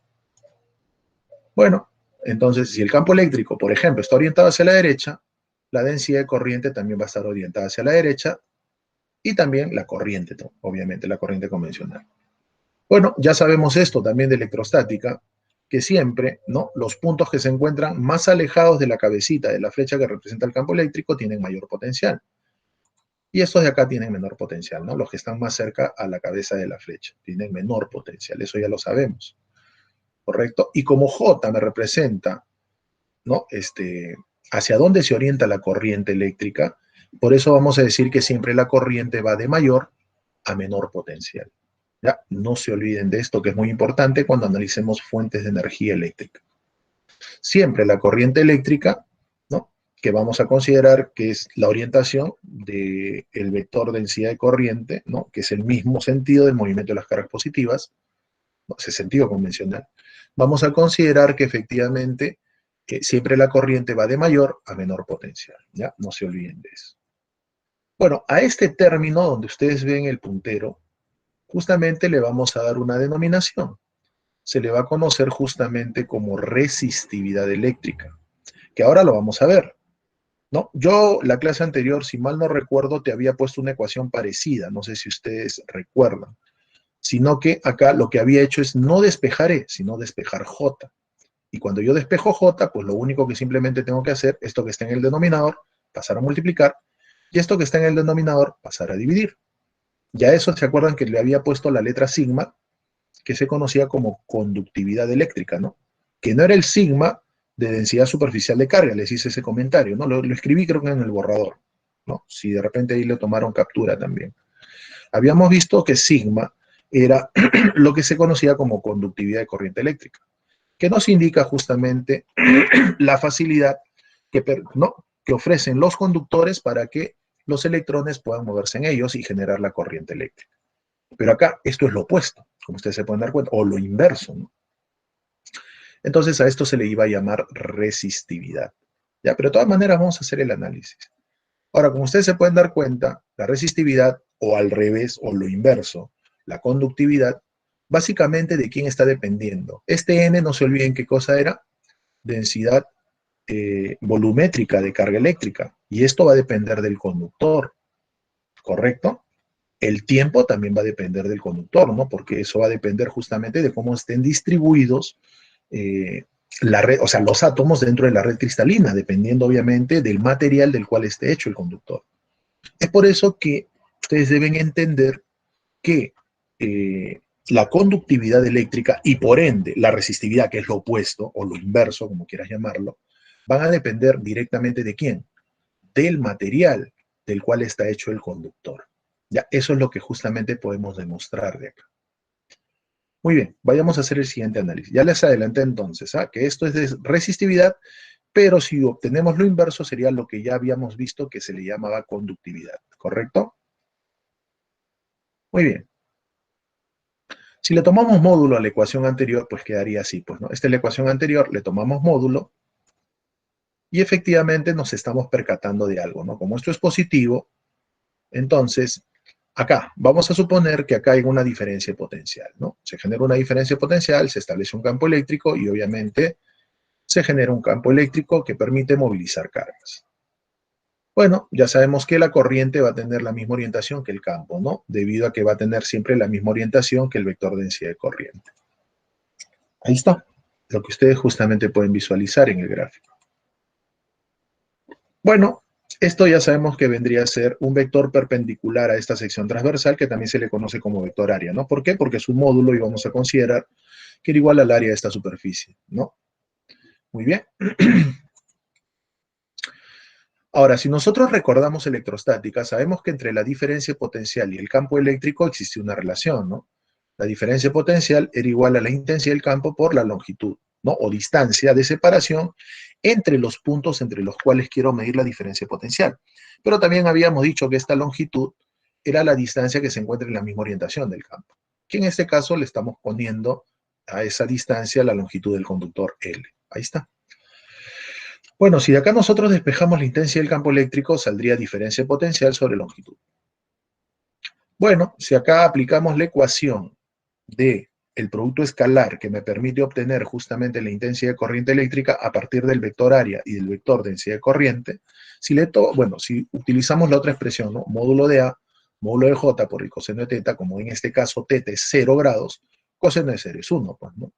Bueno, entonces, si el campo eléctrico, por ejemplo, está orientado hacia la derecha, la densidad de corriente también va a estar orientada hacia la derecha y también la corriente, obviamente, la corriente convencional. Bueno, ya sabemos esto también de electrostática, que siempre, ¿no? Los puntos que se encuentran más alejados de la cabecita de la flecha que representa el campo eléctrico tienen mayor potencial. Y estos de acá tienen menor potencial, ¿no? Los que están más cerca a la cabeza de la flecha tienen menor potencial, eso ya lo sabemos, ¿correcto? Y como J me representa, ¿no? Hacia dónde se orienta la corriente eléctrica, por eso vamos a decir que siempre la corriente va de mayor a menor potencial. ¿Ya? No se olviden de esto, que es muy importante cuando analicemos fuentes de energía eléctrica. Siempre la corriente eléctrica, ¿no? Que vamos a considerar que es la orientación del vector densidad de corriente, ¿no? Que es el mismo sentido del movimiento de las cargas positivas, ¿no? Ese sentido convencional. Vamos a considerar que efectivamente siempre la corriente va de mayor a menor potencial, ¿ya? No se olviden de eso. Bueno, a este término donde ustedes ven el puntero, justamente le vamos a dar una denominación. Se le va a conocer justamente como resistividad eléctrica, que ahora lo vamos a ver, ¿no? Yo, la clase anterior, si mal no recuerdo, te había puesto una ecuación parecida, no sé si ustedes recuerdan, sino que acá lo que había hecho es no despejar E, sino despejar J. Y cuando yo despejo J, pues lo único que simplemente tengo que hacer, esto que está en el denominador, pasar a multiplicar, y esto que está en el denominador, pasar a dividir. Ya eso, ¿se acuerdan que le había puesto la letra sigma, que se conocía como conductividad eléctrica, ¿no? Que no era el sigma de densidad superficial de carga, les hice ese comentario, ¿no? Lo escribí creo que en el borrador, ¿no? Si de repente ahí le tomaron captura también. Habíamos visto que sigma era lo que se conocía como conductividad de corriente eléctrica, que nos indica justamente la facilidad ¿no? que ofrecen los conductores para que los electrones puedan moverse en ellos y generar la corriente eléctrica. Pero acá esto es lo opuesto, como ustedes se pueden dar cuenta, o lo inverso, ¿no? Entonces a esto se le iba a llamar resistividad. ¿Ya? Pero de todas maneras vamos a hacer el análisis. Ahora, como ustedes se pueden dar cuenta, la resistividad, o al revés, o lo inverso, la conductividad, básicamente de quién está dependiendo. Este N, no se olviden qué cosa era, densidad volumétrica de carga eléctrica. Y esto va a depender del conductor, ¿correcto? El tiempo también va a depender del conductor, ¿no? Porque eso va a depender justamente de cómo estén distribuidos la red, o sea, los átomos dentro de la red cristalina, dependiendo obviamente del material del cual esté hecho el conductor. Es por eso que ustedes deben entender que la conductividad eléctrica y por ende la resistividad, que es lo opuesto o lo inverso, como quieras llamarlo, van a depender directamente de quién, del material del cual está hecho el conductor. Ya, eso es lo que justamente podemos demostrar de acá. Muy bien, vayamos a hacer el siguiente análisis. Ya les adelanté entonces, que esto es de resistividad, pero si obtenemos lo inverso sería lo que ya habíamos visto que se le llamaba conductividad, ¿correcto? Muy bien. Si le tomamos módulo a la ecuación anterior, pues quedaría así, pues, ¿no? Esta es la ecuación anterior, le tomamos módulo y efectivamente nos estamos percatando de algo, ¿no? Como esto es positivo, entonces acá vamos a suponer que acá hay una diferencia potencial, ¿no? Se genera una diferencia potencial, se establece un campo eléctrico y obviamente se genera un campo eléctrico que permite movilizar cargas. Bueno, ya sabemos que la corriente va a tener la misma orientación que el campo, ¿no? Debido a que va a tener siempre la misma orientación que el vector de densidad de corriente. Ahí está, lo que ustedes justamente pueden visualizar en el gráfico. Bueno, esto ya sabemos que vendría a ser un vector perpendicular a esta sección transversal, que también se le conoce como vector área, ¿no? ¿Por qué? Porque es un módulo y vamos a considerar que era igual al área de esta superficie, ¿no? Muy bien. Ahora, si nosotros recordamos electrostática, sabemos que entre la diferencia potencial y el campo eléctrico existe una relación, ¿no? La diferencia potencial era igual a la intensidad del campo por la longitud, ¿no? O distancia de separación entre los puntos entre los cuales quiero medir la diferencia potencial. Pero también habíamos dicho que esta longitud era la distancia que se encuentra en la misma orientación del campo, que en este caso le estamos poniendo a esa distancia la longitud del conductor L. Ahí está. Bueno, si de acá nosotros despejamos la intensidad del campo eléctrico, saldría diferencia potencial sobre longitud. Bueno, si acá aplicamos la ecuación de el producto escalar que me permite obtener justamente la intensidad de corriente eléctrica a partir del vector área y del vector densidad de corriente, si utilizamos la otra expresión, ¿no? Módulo de A, módulo de J por el coseno de teta, como en este caso teta es 0 grados, coseno de 0 es 1, pues, ¿no?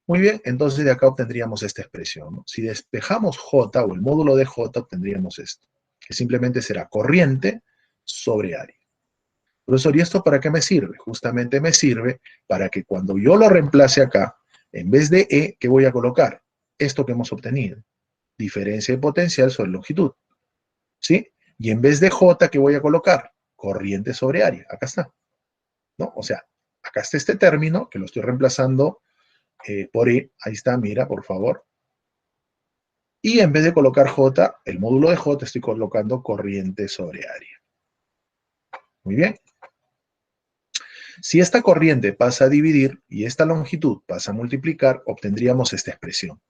Muy bien, entonces de acá obtendríamos esta expresión, ¿no? Si despejamos J o el módulo de J, obtendríamos esto, que simplemente será corriente sobre área. Profesor, ¿y esto para qué me sirve? Justamente me sirve para que cuando yo lo reemplace acá, en vez de E, ¿qué voy a colocar? Esto que hemos obtenido, diferencia de potencial sobre longitud, ¿sí? Y en vez de J, ¿qué voy a colocar? Corriente sobre área, acá está, ¿no? O sea, acá está este término que lo estoy reemplazando por E, ahí está, mira, por favor. Y en vez de colocar J, el módulo de J, estoy colocando corriente sobre área. Muy bien. Si esta corriente pasa a dividir y esta longitud pasa a multiplicar, obtendríamos esta expresión.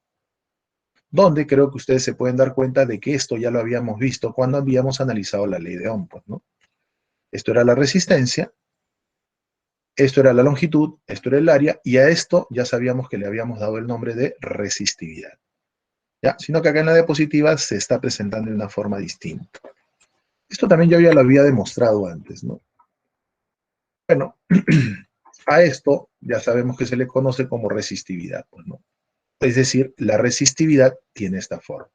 Donde creo que ustedes se pueden dar cuenta de que esto ya lo habíamos visto cuando habíamos analizado la ley de Ohm, pues, ¿no? Esto era la resistencia, esto era la longitud, esto era el área, y a esto ya sabíamos que le habíamos dado el nombre de resistividad. ¿Ya? Sino que acá en la diapositiva se está presentando de una forma distinta. Esto también yo ya lo había demostrado antes, ¿no? Bueno, a esto ya sabemos que se le conoce como resistividad, pues, ¿no? Es decir, la resistividad tiene esta forma.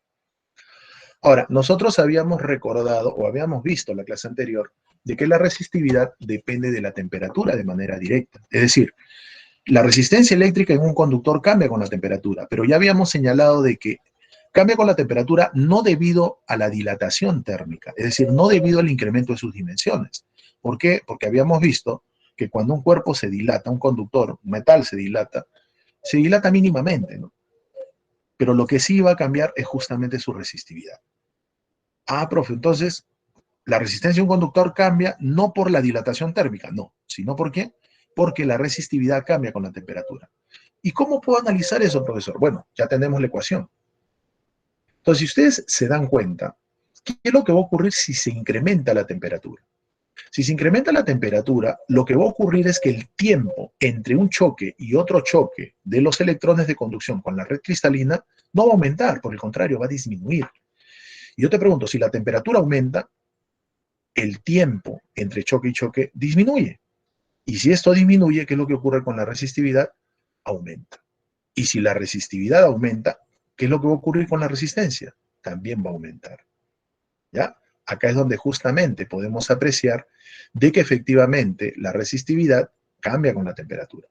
Ahora, nosotros habíamos recordado o habíamos visto en la clase anterior de que la resistividad depende de la temperatura de manera directa. Es decir, la resistencia eléctrica en un conductor cambia con la temperatura, pero ya habíamos señalado de que cambia con la temperatura no debido a la dilatación térmica, es decir, no debido al incremento de sus dimensiones. ¿Por qué? Porque habíamos visto que cuando un cuerpo se dilata, un conductor, un metal se dilata mínimamente, ¿no? Pero lo que sí va a cambiar es justamente su resistividad. Ah, profe, entonces la resistencia de un conductor cambia no por la dilatación térmica, no, sino ¿por qué? Porque la resistividad cambia con la temperatura. ¿Y cómo puedo analizar eso, profesor? Bueno, ya tenemos la ecuación. Entonces, si ustedes se dan cuenta, ¿qué es lo que va a ocurrir si se incrementa la temperatura? Si se incrementa la temperatura, lo que va a ocurrir es que el tiempo entre un choque y otro choque de los electrones de conducción con la red cristalina no va a aumentar, por el contrario, va a disminuir. Y yo te pregunto, si la temperatura aumenta, el tiempo entre choque y choque disminuye. Y si esto disminuye, ¿qué es lo que ocurre con la resistividad? Aumenta. Y si la resistividad aumenta, ¿qué es lo que va a ocurrir con la resistencia? También va a aumentar. ¿Ya? Acá es donde justamente podemos apreciar de que efectivamente la resistividad cambia con la temperatura.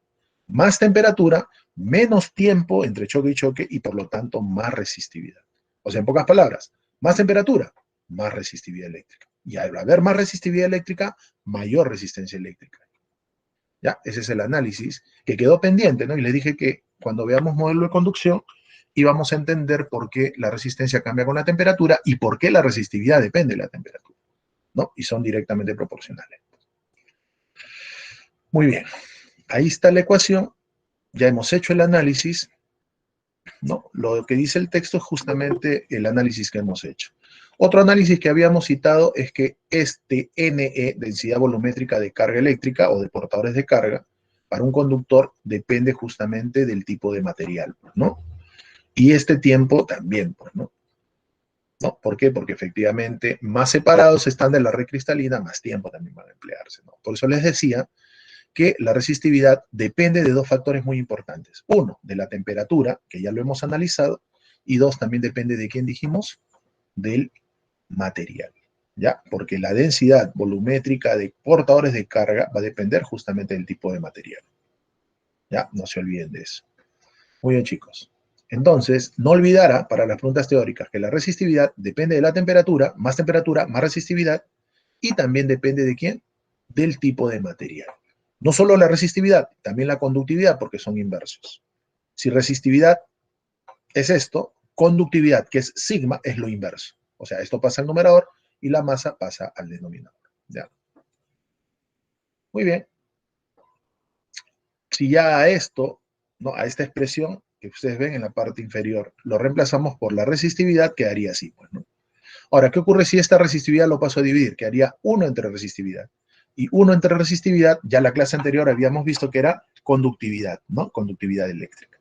Más temperatura, menos tiempo entre choque y choque y por lo tanto más resistividad. O sea, en pocas palabras, más temperatura, más resistividad eléctrica. Y al haber más resistividad eléctrica, mayor resistencia eléctrica. ¿Ya? Ese es el análisis que quedó pendiente, ¿no? Y les dije que cuando veamos modelo de conducción, íbamos a entender por qué la resistencia cambia con la temperatura y por qué la resistividad depende de la temperatura, ¿no? Y son directamente proporcionales. Muy bien. Ahí está la ecuación. Ya hemos hecho el análisis, ¿no? Lo que dice el texto es justamente el análisis que hemos hecho. Otro análisis que habíamos citado es que este NE, densidad volumétrica de carga eléctrica o de portadores de carga, para un conductor depende justamente del tipo de material, ¿no? Y este tiempo también, pues, ¿no? ¿No? ¿Por qué? Porque efectivamente más separados están de la red cristalina, más tiempo también van a emplearse, ¿no? Por eso les decía que la resistividad depende de dos factores muy importantes. Uno, de la temperatura, que ya lo hemos analizado, y dos, también depende de quién dijimos, del material, ¿ya? Porque la densidad volumétrica de portadores de carga va a depender justamente del tipo de material, ¿ya? No se olviden de eso. Muy bien, chicos. Entonces, no olvidara para las preguntas teóricas que la resistividad depende de la temperatura, más resistividad, y también depende de quién, del tipo de material. No solo la resistividad, también la conductividad, porque son inversos. Si resistividad es esto, conductividad, que es sigma, es lo inverso. O sea, esto pasa al numerador y la masa pasa al denominador. ¿Ya? Muy bien. Si ya a esto, ¿no? A esta expresión que ustedes ven en la parte inferior, lo reemplazamos por la resistividad, quedaría así, pues, ¿no? Ahora, ¿qué ocurre si esta resistividad lo paso a dividir? Quedaría 1 entre resistividad. Y 1 entre resistividad, ya la clase anterior habíamos visto que era conductividad, ¿no? Conductividad eléctrica,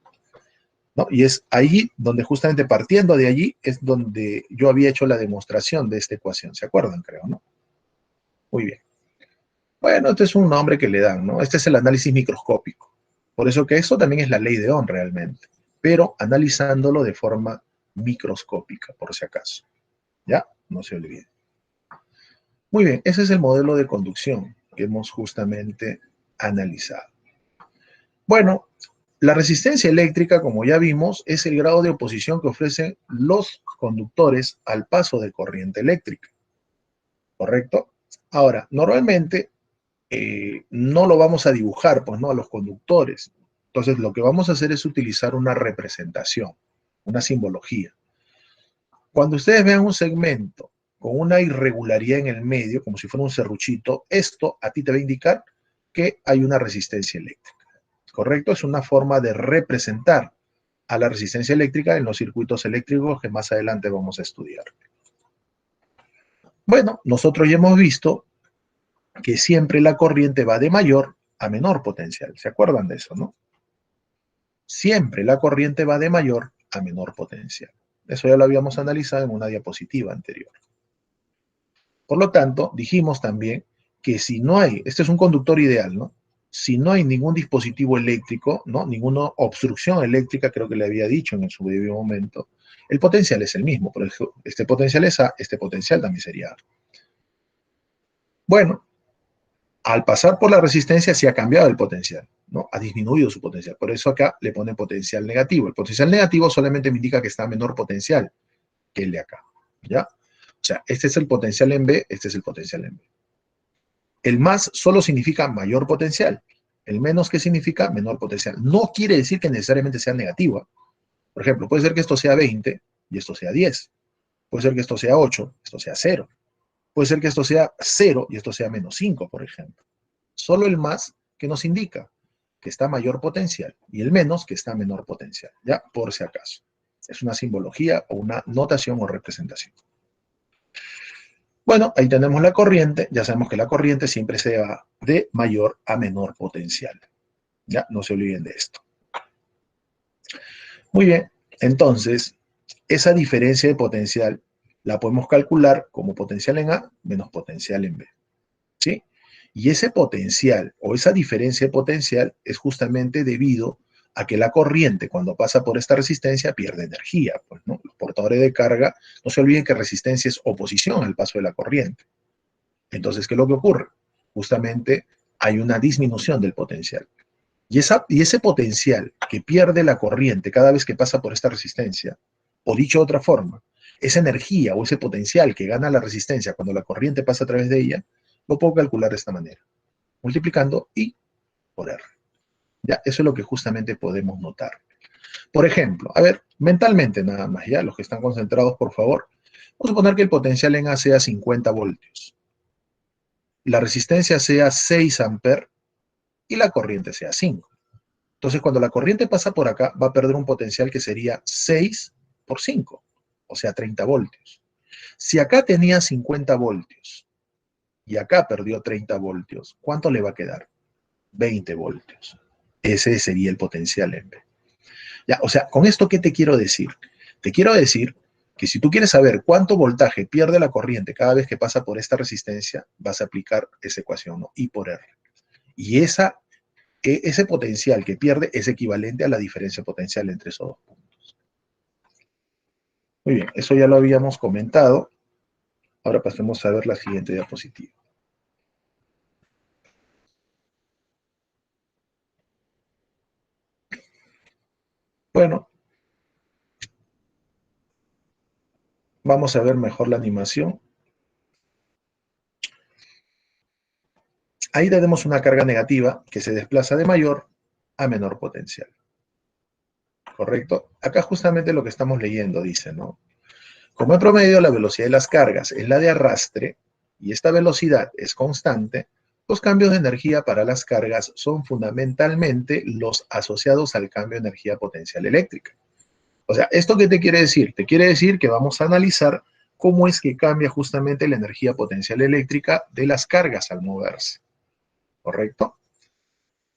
¿no? Y es ahí donde justamente partiendo de allí es donde yo había hecho la demostración de esta ecuación. ¿Se acuerdan, creo, no? Muy bien. Bueno, este es un nombre que le dan, ¿no? Este es el análisis microscópico. Por eso que eso también es la ley de Ohm realmente, pero analizándolo de forma microscópica, por si acaso. ¿Ya? No se olviden. Muy bien, ese es el modelo de conducción que hemos justamente analizado. Bueno, la resistencia eléctrica, como ya vimos, es el grado de oposición que ofrecen los conductores al paso de corriente eléctrica. ¿Correcto? Ahora, normalmente no lo vamos a dibujar, pues no, a los conductores. Entonces, lo que vamos a hacer es utilizar una representación, una simbología. Cuando ustedes vean un segmento con una irregularidad en el medio, como si fuera un serruchito, esto a ti te va a indicar que hay una resistencia eléctrica. ¿Correcto? Es una forma de representar a la resistencia eléctrica en los circuitos eléctricos que más adelante vamos a estudiar. Bueno, nosotros ya hemos visto que siempre la corriente va de mayor a menor potencial. ¿Se acuerdan de eso, no? Siempre la corriente va de mayor a menor potencial. Eso ya lo habíamos analizado en una diapositiva anterior. Por lo tanto, dijimos también que si no hay, este es un conductor ideal, ¿no? Si no hay ningún dispositivo eléctrico, ¿no? Ninguna obstrucción eléctrica, creo que le había dicho en su debido momento, el potencial es el mismo. Por ejemplo, este potencial es A, este potencial también sería A. Bueno, al pasar por la resistencia se ha cambiado el potencial, ¿no? Ha disminuido su potencial. Por eso acá le pone potencial negativo. El potencial negativo solamente me indica que está a menor potencial que el de acá, ¿ya? O sea, este es el potencial en B, este es el potencial en B. El más solo significa mayor potencial. El menos, ¿qué significa? Menor potencial. No quiere decir que necesariamente sea negativa. Por ejemplo, puede ser que esto sea 20 y esto sea 10. Puede ser que esto sea 8, esto sea 0. Puede ser que esto sea 0 y esto sea menos 5, por ejemplo. Solo el más que nos indica que está mayor potencial y el menos que está menor potencial, ya por si acaso. Es una simbología o una notación o representación. Bueno, ahí tenemos la corriente. Ya sabemos que la corriente siempre se va de mayor a menor potencial. Ya, no se olviden de esto. Muy bien, entonces, esa diferencia de potencial la podemos calcular como potencial en A menos potencial en B. ¿Sí? Y ese potencial o esa diferencia de potencial es justamente debido a que la corriente cuando pasa por esta resistencia pierde energía. Pues, ¿no? Los portadores de carga, no se olviden que resistencia es oposición al paso de la corriente. Entonces, ¿qué es lo que ocurre? Justamente hay una disminución del potencial. Y ese potencial que pierde la corriente cada vez que pasa por esta resistencia, o dicho de otra forma, Esa energía o ese potencial que gana la resistencia cuando la corriente pasa a través de ella, lo puedo calcular de esta manera, multiplicando I por R. Ya, eso es lo que justamente podemos notar. Por ejemplo, a ver, mentalmente nada más, ya, los que están concentrados, por favor, vamos a suponer que el potencial en A sea 50 voltios, la resistencia sea 6 amperes y la corriente sea 5. Entonces, cuando la corriente pasa por acá, va a perder un potencial que sería 6 por 5, o sea, 30 voltios. Si acá tenía 50 voltios y acá perdió 30 voltios, ¿cuánto le va a quedar? 20 voltios. Ese sería el potencial en B. Ya, o sea, ¿con esto qué te quiero decir? Te quiero decir que si tú quieres saber cuánto voltaje pierde la corriente cada vez que pasa por esta resistencia, vas a aplicar esa ecuación, ¿no? I por R. Y ese potencial que pierde es equivalente a la diferencia potencial entre esos dos puntos. Muy bien, eso ya lo habíamos comentado. Ahora pasemos a ver la siguiente diapositiva. Bueno, vamos a ver mejor la animación. Ahí tenemos una carga negativa que se desplaza de mayor a menor potencial. ¿Correcto? Acá justamente lo que estamos leyendo dice, ¿no? Como en promedio la velocidad de las cargas es la de arrastre y esta velocidad es constante, los cambios de energía para las cargas son fundamentalmente los asociados al cambio de energía potencial eléctrica. O sea, ¿esto qué te quiere decir? Te quiere decir que vamos a analizar cómo es que cambia justamente la energía potencial eléctrica de las cargas al moverse. ¿Correcto?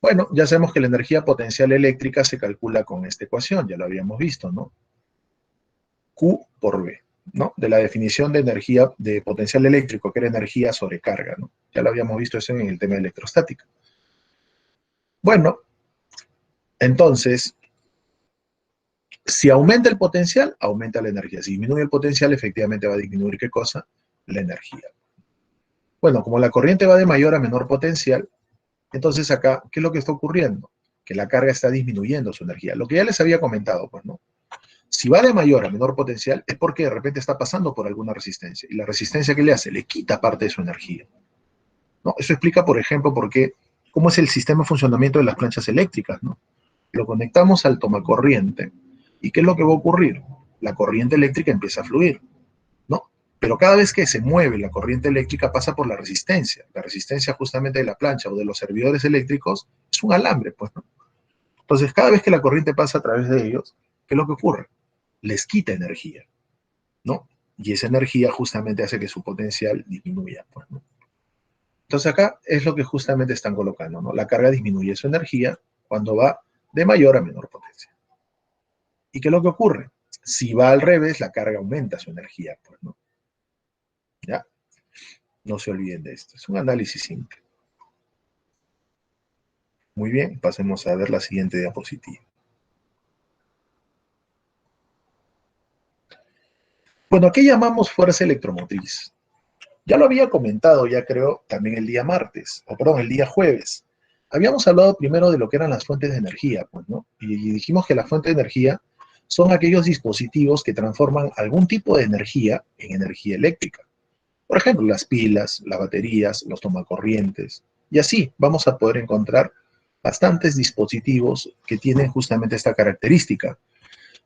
Bueno, ya sabemos que la energía potencial eléctrica se calcula con esta ecuación, ya lo habíamos visto, ¿no? Q por V, ¿no? De la definición de energía de potencial eléctrico, que era energía sobre carga, ¿no? Ya lo habíamos visto eso en el tema de electrostática. Bueno, entonces, si aumenta el potencial, aumenta la energía. Si disminuye el potencial, efectivamente va a disminuir, ¿qué cosa? La energía. Bueno, como la corriente va de mayor a menor potencial, entonces acá, ¿qué es lo que está ocurriendo? Que la carga está disminuyendo su energía. Lo que ya les había comentado, pues, ¿no? Si va de mayor a menor potencial, es porque de repente está pasando por alguna resistencia. Y la resistencia que le hace, le quita parte de su energía, ¿no? Eso explica, por ejemplo, cómo es el sistema de funcionamiento de las planchas eléctricas, ¿no? Lo conectamos al tomacorriente. ¿Y qué es lo que va a ocurrir? La corriente eléctrica empieza a fluir, ¿no? Pero cada vez que se mueve la corriente eléctrica pasa por la resistencia. La resistencia justamente de la plancha o de los servidores eléctricos es un alambre, pues, ¿no? Entonces, cada vez que la corriente pasa a través de ellos, ¿qué es lo que ocurre? Les quita energía, ¿no? Y esa energía justamente hace que su potencial disminuya, pues, ¿no? Entonces acá es lo que justamente están colocando, ¿no? La carga disminuye su energía cuando va de mayor a menor potencia. ¿Y qué es lo que ocurre? Si va al revés, la carga aumenta su energía, pues, ¿no? ¿Ya? No se olviden de esto. Es un análisis simple. Muy bien, pasemos a ver la siguiente diapositiva. Bueno, ¿qué llamamos fuerza electromotriz? Ya lo había comentado, ya creo, también el día martes, o perdón, el día jueves. Habíamos hablado primero de lo que eran las fuentes de energía, pues, ¿no? Y dijimos que la fuente de energía son aquellos dispositivos que transforman algún tipo de energía en energía eléctrica. Por ejemplo, las pilas, las baterías, los tomacorrientes. Y así vamos a poder encontrar bastantes dispositivos que tienen justamente esta característica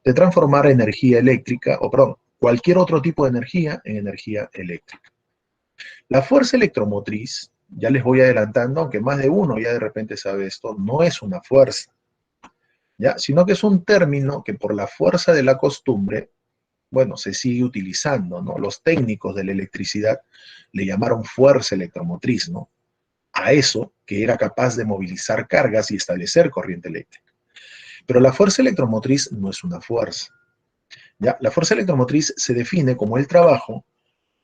de transformar energía eléctrica, o perdón, cualquier otro tipo de energía en energía eléctrica. La fuerza electromotriz, ya les voy adelantando, aunque más de uno ya de repente sabe esto, no es una fuerza, ¿ya? Sino que es un término que por la fuerza de la costumbre, bueno, se sigue utilizando, ¿no? Los técnicos de la electricidad le llamaron fuerza electromotriz, ¿no? A eso que era capaz de movilizar cargas y establecer corriente eléctrica. Pero la fuerza electromotriz no es una fuerza, ¿ya? La fuerza electromotriz se define como el trabajo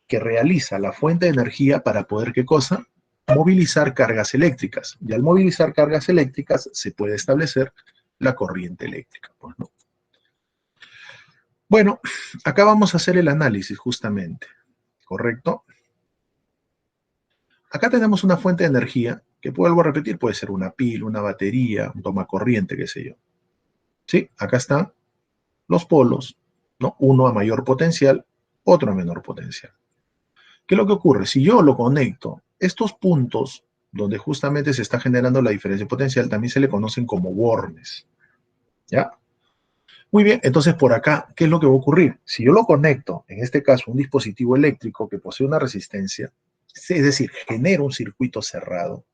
que realiza la fuente de energía para poder, ¿qué cosa? Movilizar cargas eléctricas. Y al movilizar cargas eléctricas se puede establecer la corriente eléctrica, pues, ¿no? Bueno, acá vamos a hacer el análisis justamente, ¿correcto? Acá tenemos una fuente de energía que, vuelvo a repetir, puede ser una pila, una batería, un tomacorriente, qué sé yo. ¿Sí? Acá están los polos ¿no? Uno a mayor potencial, otro a menor potencial. ¿Qué es lo que ocurre? Si yo lo conecto, estos puntos donde justamente se está generando la diferencia potencial también se le conocen como bornes, ¿ya? Muy bien, entonces por acá, ¿qué es lo que va a ocurrir? Si yo lo conecto, en este caso, a un dispositivo eléctrico que posee una resistencia, es decir, genera un circuito cerrado,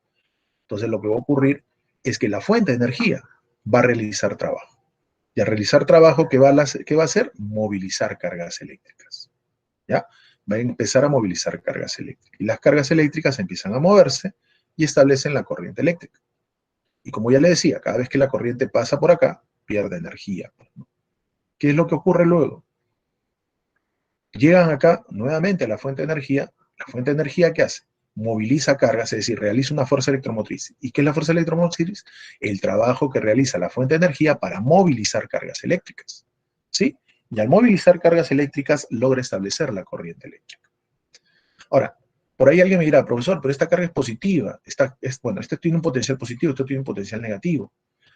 entonces lo que va a ocurrir es que la fuente de energía va a realizar trabajo. Y al realizar trabajo, ¿qué va a hacer? Movilizar cargas eléctricas, ¿ya? Va a empezar a movilizar cargas eléctricas. Y las cargas eléctricas empiezan a moverse y establecen la corriente eléctrica. Y como ya le decía, cada vez que la corriente pasa por acá, pierde energía. ¿Qué es lo que ocurre luego? Llegan acá nuevamente a la fuente de energía. ¿La fuente de energía qué hace? Moviliza cargas, es decir, realiza una fuerza electromotriz. ¿Y qué es la fuerza electromotriz? El trabajo que realiza la fuente de energía para movilizar cargas eléctricas. ¿Sí? Y al movilizar cargas eléctricas logra establecer la corriente eléctrica. Ahora, por ahí alguien me dirá, profesor, pero esta carga es positiva. Bueno, este tiene un potencial positivo, esto tiene un potencial negativo.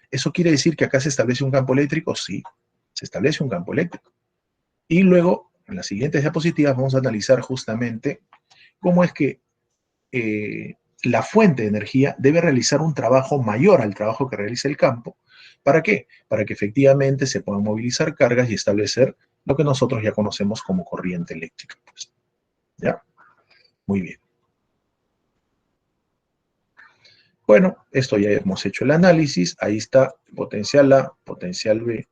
¿Eso quiere decir que acá se establece un campo eléctrico? Sí, se establece un campo eléctrico. Y luego, en las siguientes diapositivas, vamos a analizar justamente cómo es que la fuente de energía debe realizar un trabajo mayor al trabajo que realiza el campo. ¿Para qué? Para que efectivamente se puedan movilizar cargas y establecer lo que nosotros ya conocemos como corriente eléctrica. Pues. ¿Ya? Muy bien. Bueno, esto ya hemos hecho el análisis. Ahí está potencial A, potencial B.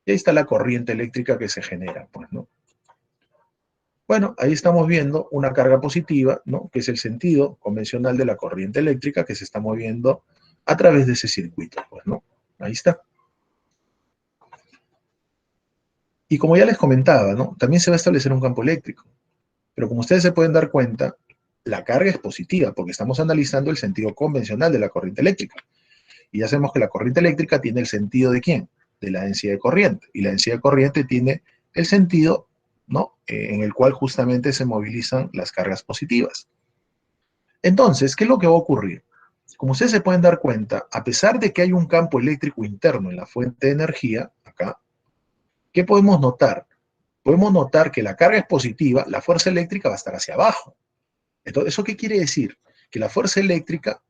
Y ahí está la corriente eléctrica que se genera, pues, ¿no? Bueno, ahí estamos viendo una carga positiva, ¿no? Que es el sentido convencional de la corriente eléctrica que se está moviendo a través de ese circuito, pues, ¿no? Ahí está. Y como ya les comentaba, ¿no? También se va a establecer un campo eléctrico. Pero como ustedes se pueden dar cuenta, la carga es positiva porque estamos analizando el sentido convencional de la corriente eléctrica. Y ya sabemos que la corriente eléctrica tiene el sentido de ¿quién? De la densidad de corriente. Y la densidad de corriente tiene el sentido, ¿no? En el cual justamente se movilizan las cargas positivas. Entonces, ¿qué es lo que va a ocurrir? Como ustedes se pueden dar cuenta, a pesar de que hay un campo eléctrico interno en la fuente de energía, acá, ¿qué podemos notar? Podemos notar que la carga es positiva, la fuerza eléctrica va a estar hacia abajo. Entonces, ¿eso qué quiere decir? Que la fuerza eléctrica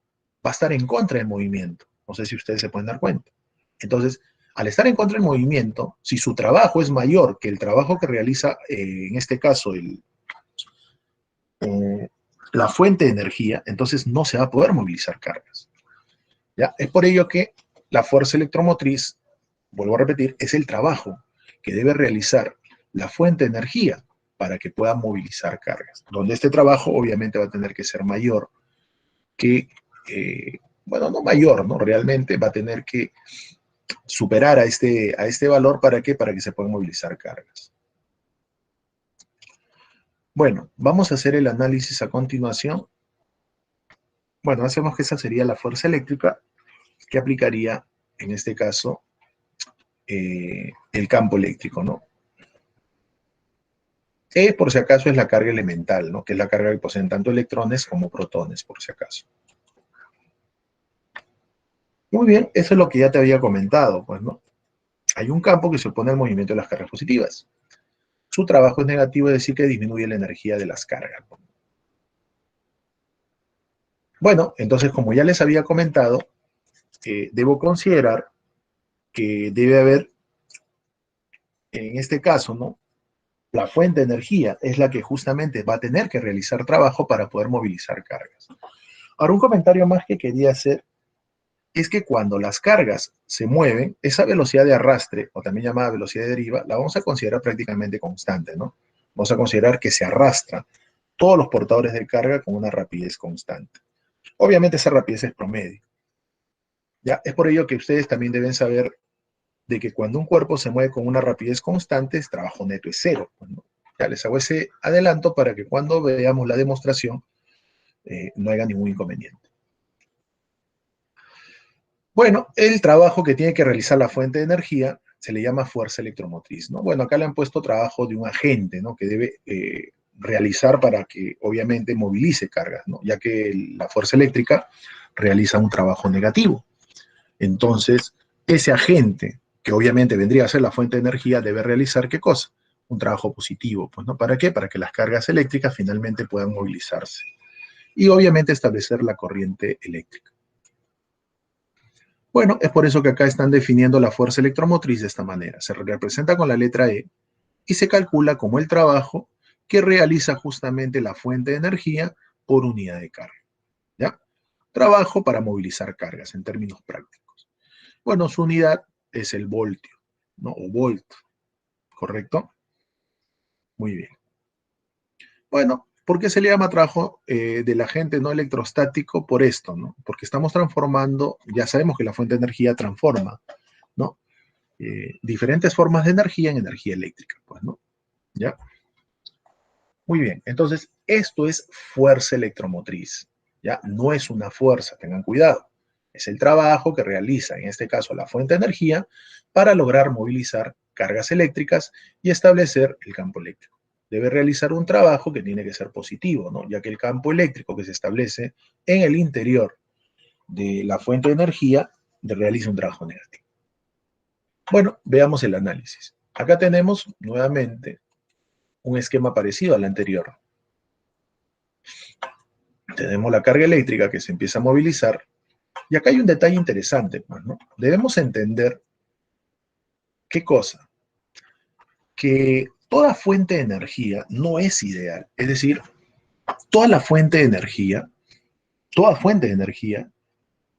va a estar en contra del movimiento. No sé si ustedes se pueden dar cuenta. Entonces, al estar en contra del movimiento, si su trabajo es mayor que el trabajo que realiza, en este caso, eh, la fuente de energía, entonces no se va a poder movilizar cargas. ¿Ya? Es por ello que la fuerza electromotriz, vuelvo a repetir, es el trabajo que debe realizar la fuente de energía para que pueda movilizar cargas. Donde este trabajo obviamente va a tener que ser mayor que, bueno, no mayor, ¿no? Realmente va a tener que superar a este valor ¿para qué? Para que se puedan movilizar cargas. Bueno, vamos a hacer el análisis a continuación. Bueno, hacemos que esa sería la fuerza eléctrica que aplicaría, en este caso, el campo eléctrico, ¿no? E, por si acaso, es la carga elemental, ¿no? Que es la carga que poseen tanto electrones como protones, por si acaso. Muy bien, eso es lo que ya te había comentado, pues, ¿no? Hay un campo que se opone al movimiento de las cargas positivas. Su trabajo es negativo, es decir, que disminuye la energía de las cargas. Bueno, entonces, como ya les había comentado, debo considerar que debe haber, en este caso, ¿no? La fuente de energía es la que justamente va a tener que realizar trabajo para poder movilizar cargas. Ahora, un comentario más que quería hacer es que cuando las cargas se mueven, esa velocidad de arrastre, o también llamada velocidad de deriva, la vamos a considerar prácticamente constante, ¿no? Vamos a considerar que se arrastran todos los portadores de carga con una rapidez constante. Obviamente esa rapidez es promedio. ¿Ya? Es por ello que ustedes también deben saber de que cuando un cuerpo se mueve con una rapidez constante, el trabajo neto es cero. ¿No? Ya les hago ese adelanto para que cuando veamos la demostración no haya ningún inconveniente. Bueno, el trabajo que tiene que realizar la fuente de energía se le llama fuerza electromotriz, ¿no? Bueno, acá le han puesto trabajo de un agente, ¿no? Que debe realizar para que obviamente movilice cargas, ¿no? Ya que la fuerza eléctrica realiza un trabajo negativo. Entonces, ese agente que obviamente vendría a ser la fuente de energía, debe realizar ¿qué cosa? Un trabajo positivo, pues, ¿no? ¿Para qué? Para que las cargas eléctricas finalmente puedan movilizarse. Y obviamente establecer la corriente eléctrica. Bueno, es por eso que acá están definiendo la fuerza electromotriz de esta manera. Se representa con la letra E y se calcula como el trabajo que realiza justamente la fuente de energía por unidad de carga. ¿Ya? Trabajo para movilizar cargas en términos prácticos. Bueno, su unidad es el voltio, ¿no? O volt, ¿correcto? Muy bien. Bueno, ¿por qué se le llama trabajo del agente no electrostático? Por esto, ¿no? Porque estamos transformando, ya sabemos que la fuente de energía transforma, ¿no? Diferentes formas de energía en energía eléctrica, pues, ¿no? ¿Ya? Muy bien, entonces esto es fuerza electromotriz, ¿ya? No es una fuerza, tengan cuidado. Es el trabajo que realiza, en este caso, la fuente de energía para lograr movilizar cargas eléctricas y establecer el campo eléctrico. Debe realizar un trabajo que tiene que ser positivo, ¿no? Ya que el campo eléctrico que se establece en el interior de la fuente de energía realiza un trabajo negativo. Bueno, veamos el análisis. Acá tenemos nuevamente un esquema parecido al anterior. Tenemos la carga eléctrica que se empieza a movilizar. Y acá hay un detalle interesante, ¿no? Debemos entender qué cosa, que toda fuente de energía no es ideal. Es decir, toda la fuente de energía, toda fuente de energía,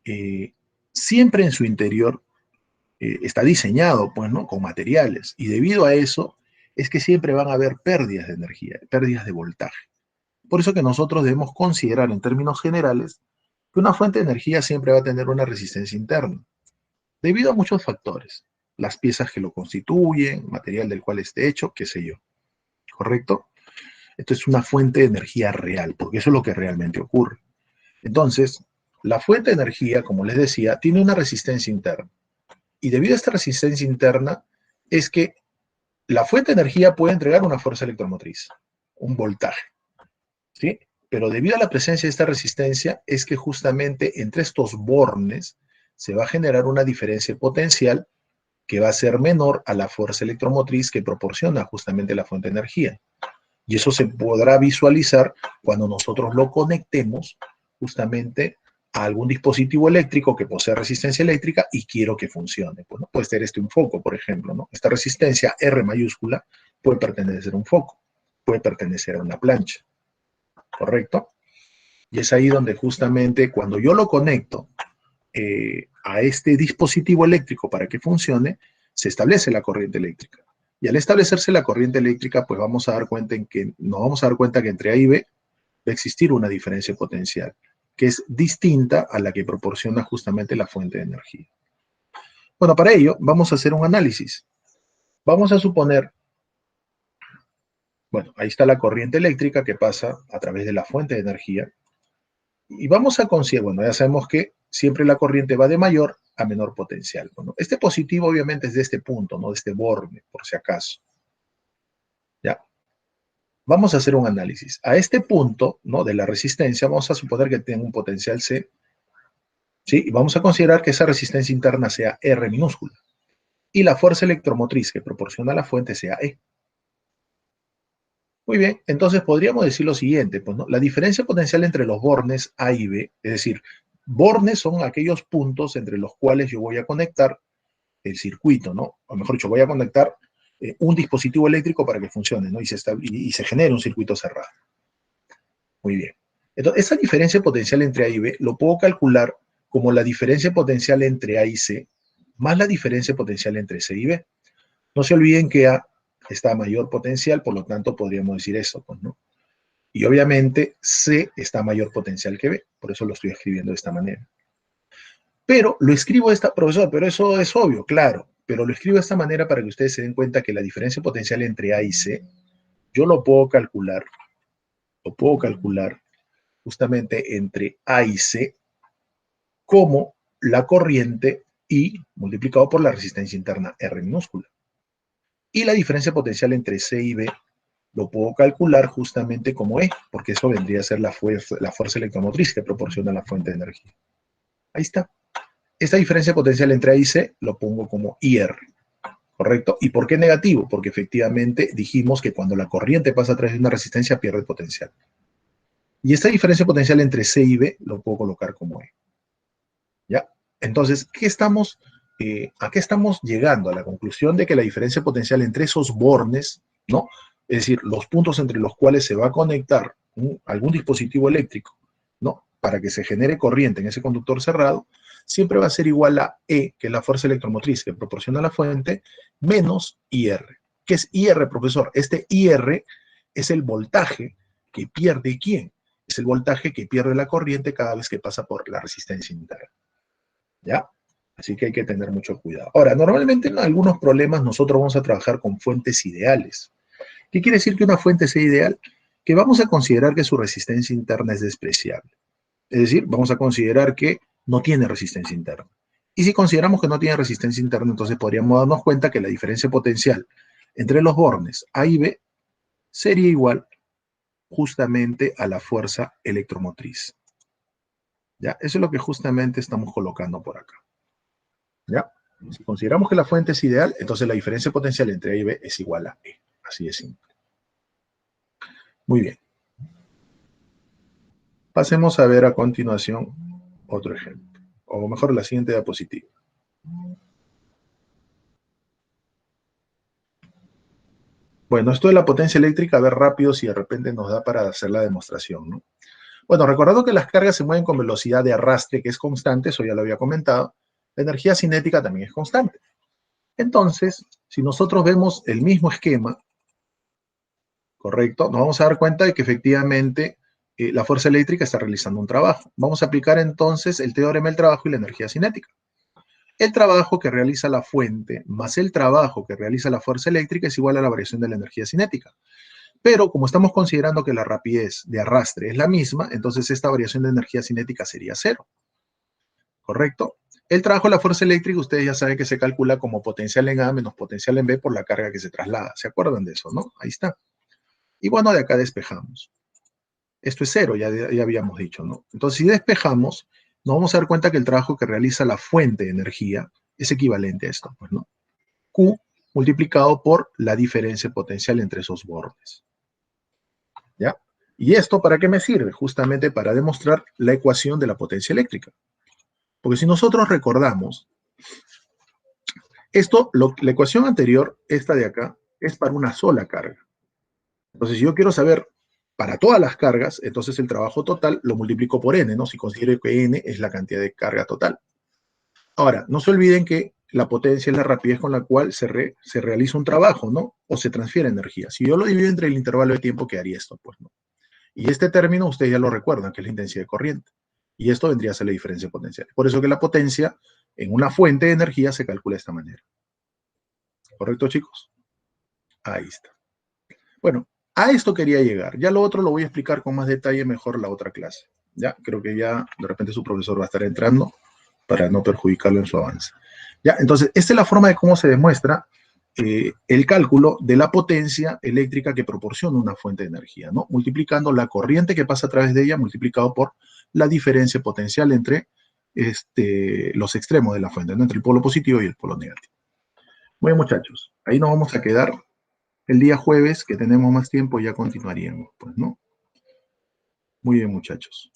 eh, siempre en su interior está diseñado, pues, ¿no? Con materiales. Y debido a eso, es que siempre van a haber pérdidas de energía, pérdidas de voltaje. Por eso que nosotros debemos considerar en términos generales que una fuente de energía siempre va a tener una resistencia interna, debido a muchos factores. Las piezas que lo constituyen, material del cual esté hecho, qué sé yo. ¿Correcto? Esto es una fuente de energía real, porque eso es lo que realmente ocurre. Entonces, la fuente de energía, como les decía, tiene una resistencia interna. Y debido a esta resistencia interna, es que la fuente de energía puede entregar una fuerza electromotriz, un voltaje. ¿Sí? Pero debido a la presencia de esta resistencia, es que justamente entre estos bornes se va a generar una diferencia potencial que va a ser menor a la fuerza electromotriz que proporciona justamente la fuente de energía. Y eso se podrá visualizar cuando nosotros lo conectemos justamente a algún dispositivo eléctrico que posee resistencia eléctrica y quiero que funcione. Pues, ¿no? Puede ser un foco, por ejemplo, ¿no? Esta resistencia R mayúscula puede pertenecer a un foco, puede pertenecer a una plancha, ¿correcto? Y es ahí donde justamente cuando yo lo conecto a este dispositivo eléctrico para que funcione, se establece la corriente eléctrica. Y al establecerse la corriente eléctrica, pues vamos a dar cuenta nos vamos a dar cuenta que entre A y B va a existir una diferencia potencial, que es distinta a la que proporciona justamente la fuente de energía. Bueno, para ello vamos a hacer un análisis. Vamos a suponer, bueno, ahí está la corriente eléctrica que pasa a través de la fuente de energía. Y vamos a considerar, bueno, ya sabemos que siempre la corriente va de mayor a menor potencial. Bueno, este positivo obviamente es de este punto, no de este borde, por si acaso. ¿Ya? Vamos a hacer un análisis. A este punto, ¿no? De la resistencia, vamos a suponer que tenga un potencial C, ¿sí? Y vamos a considerar que esa resistencia interna sea R minúscula. Y la fuerza electromotriz que proporciona la fuente sea E. Muy bien, entonces podríamos decir lo siguiente, pues, ¿no? La diferencia potencial entre los bornes A y B, es decir, bornes son aquellos puntos entre los cuales yo voy a conectar el circuito, ¿no? O mejor dicho, voy a conectar un dispositivo eléctrico para que funcione, ¿no? Y se genere un circuito cerrado. Muy bien. Entonces, esa diferencia potencial entre A y B lo puedo calcular como la diferencia potencial entre A y C más la diferencia potencial entre C y B. No se olviden que A está a mayor potencial, por lo tanto podríamos decir eso, pues, ¿no? Y obviamente C está a mayor potencial que B, por eso lo estoy escribiendo de esta manera. Pero lo escribo de esta, profesor, pero eso es obvio, claro, pero lo escribo de esta manera para que ustedes se den cuenta que la diferencia potencial entre A y C, yo lo puedo calcular justamente entre A y C como la corriente I multiplicado por la resistencia interna R minúscula. Y la diferencia potencial entre C y B lo puedo calcular justamente como E, porque eso vendría a ser la fuerza electromotriz que proporciona la fuente de energía. Ahí está. Esta diferencia potencial entre A y C lo pongo como IR. ¿correcto? ¿Y por qué negativo? Porque efectivamente dijimos que cuando la corriente pasa a través de una resistencia pierde potencial. Y esta diferencia potencial entre C y B lo puedo colocar como E. ¿Ya? Entonces, ¿a qué estamos llegando? A la conclusión de que la diferencia potencial entre esos bornes, ¿no? Es decir, los puntos entre los cuales se va a conectar algún dispositivo eléctrico, ¿no? Para que se genere corriente en ese conductor cerrado, siempre va a ser igual a E, que es la fuerza electromotriz que proporciona la fuente, menos IR. ¿Qué es IR, profesor? Este IR es el voltaje que pierde ¿quién? Es el voltaje que pierde la corriente cada vez que pasa por la resistencia interna. ¿Ya? Así que hay que tener mucho cuidado. Ahora, normalmente en algunos problemas nosotros vamos a trabajar con fuentes ideales. ¿Qué quiere decir que una fuente sea ideal? Que vamos a considerar que su resistencia interna es despreciable. Es decir, vamos a considerar que no tiene resistencia interna. Y si consideramos que no tiene resistencia interna, entonces podríamos darnos cuenta que la diferencia potencial entre los bornes A y B sería igual justamente a la fuerza electromotriz. ¿Ya? Eso es lo que justamente estamos colocando por acá. ¿Ya? Si consideramos que la fuente es ideal, entonces la diferencia potencial entre A y B es igual a E. Así de simple. Muy bien. Pasemos a ver a continuación otro ejemplo. O mejor, la siguiente diapositiva. Bueno, esto de la potencia eléctrica, a ver rápido si de repente nos da para hacer la demostración, ¿no? Bueno, recordando que las cargas se mueven con velocidad de arrastre, que es constante, eso ya lo había comentado, la energía cinética también es constante. Entonces, si nosotros vemos el mismo esquema, ¿correcto? Nos vamos a dar cuenta de que efectivamente la fuerza eléctrica está realizando un trabajo. Vamos a aplicar entonces el teorema del trabajo y la energía cinética. El trabajo que realiza la fuente más el trabajo que realiza la fuerza eléctrica es igual a la variación de la energía cinética. Pero como estamos considerando que la rapidez de arrastre es la misma, entonces esta variación de energía cinética sería cero. ¿Correcto? El trabajo de la fuerza eléctrica, ustedes ya saben que se calcula como potencial en A menos potencial en B por la carga que se traslada. ¿Se acuerdan de eso, no? Ahí está. Y bueno, de acá despejamos. Esto es cero, ya habíamos dicho, ¿no? Entonces, si despejamos, nos vamos a dar cuenta que el trabajo que realiza la fuente de energía es equivalente a esto, pues, ¿no? Q multiplicado por la diferencia potencial entre esos bordes. ¿Ya? ¿Y esto para qué me sirve? Justamente para demostrar la ecuación de la potencia eléctrica. Porque si nosotros recordamos, la ecuación anterior, esta de acá, es para una sola carga. Entonces, si yo quiero saber para todas las cargas, entonces el trabajo total lo multiplico por n, ¿no? Si considero que n es la cantidad de carga total. Ahora, no se olviden que la potencia es la rapidez con la cual se realiza un trabajo, ¿no? O se transfiere energía. Si yo lo divido entre el intervalo de tiempo, ¿qué haría esto? Pues no. Y este término ustedes ya lo recuerdan, que es la intensidad de corriente. Y esto vendría a ser la diferencia potencial. Por eso que la potencia en una fuente de energía se calcula de esta manera. ¿Correcto, chicos? Ahí está. Bueno, a esto quería llegar. Ya lo otro lo voy a explicar con más detalle mejor la otra clase. Ya, creo que ya de repente su profesor va a estar entrando para no perjudicarlo en su avance. Ya, entonces, esta es la forma de cómo se demuestra el cálculo de la potencia eléctrica que proporciona una fuente de energía, ¿no? Multiplicando la corriente que pasa a través de ella, multiplicado por la diferencia potencial entre los extremos de la fuente, ¿no? Entre el polo positivo y el polo negativo. Muy bien, muchachos, ahí nos vamos a quedar. El día jueves, que tenemos más tiempo, ya continuaríamos, pues, ¿no? Muy bien, muchachos.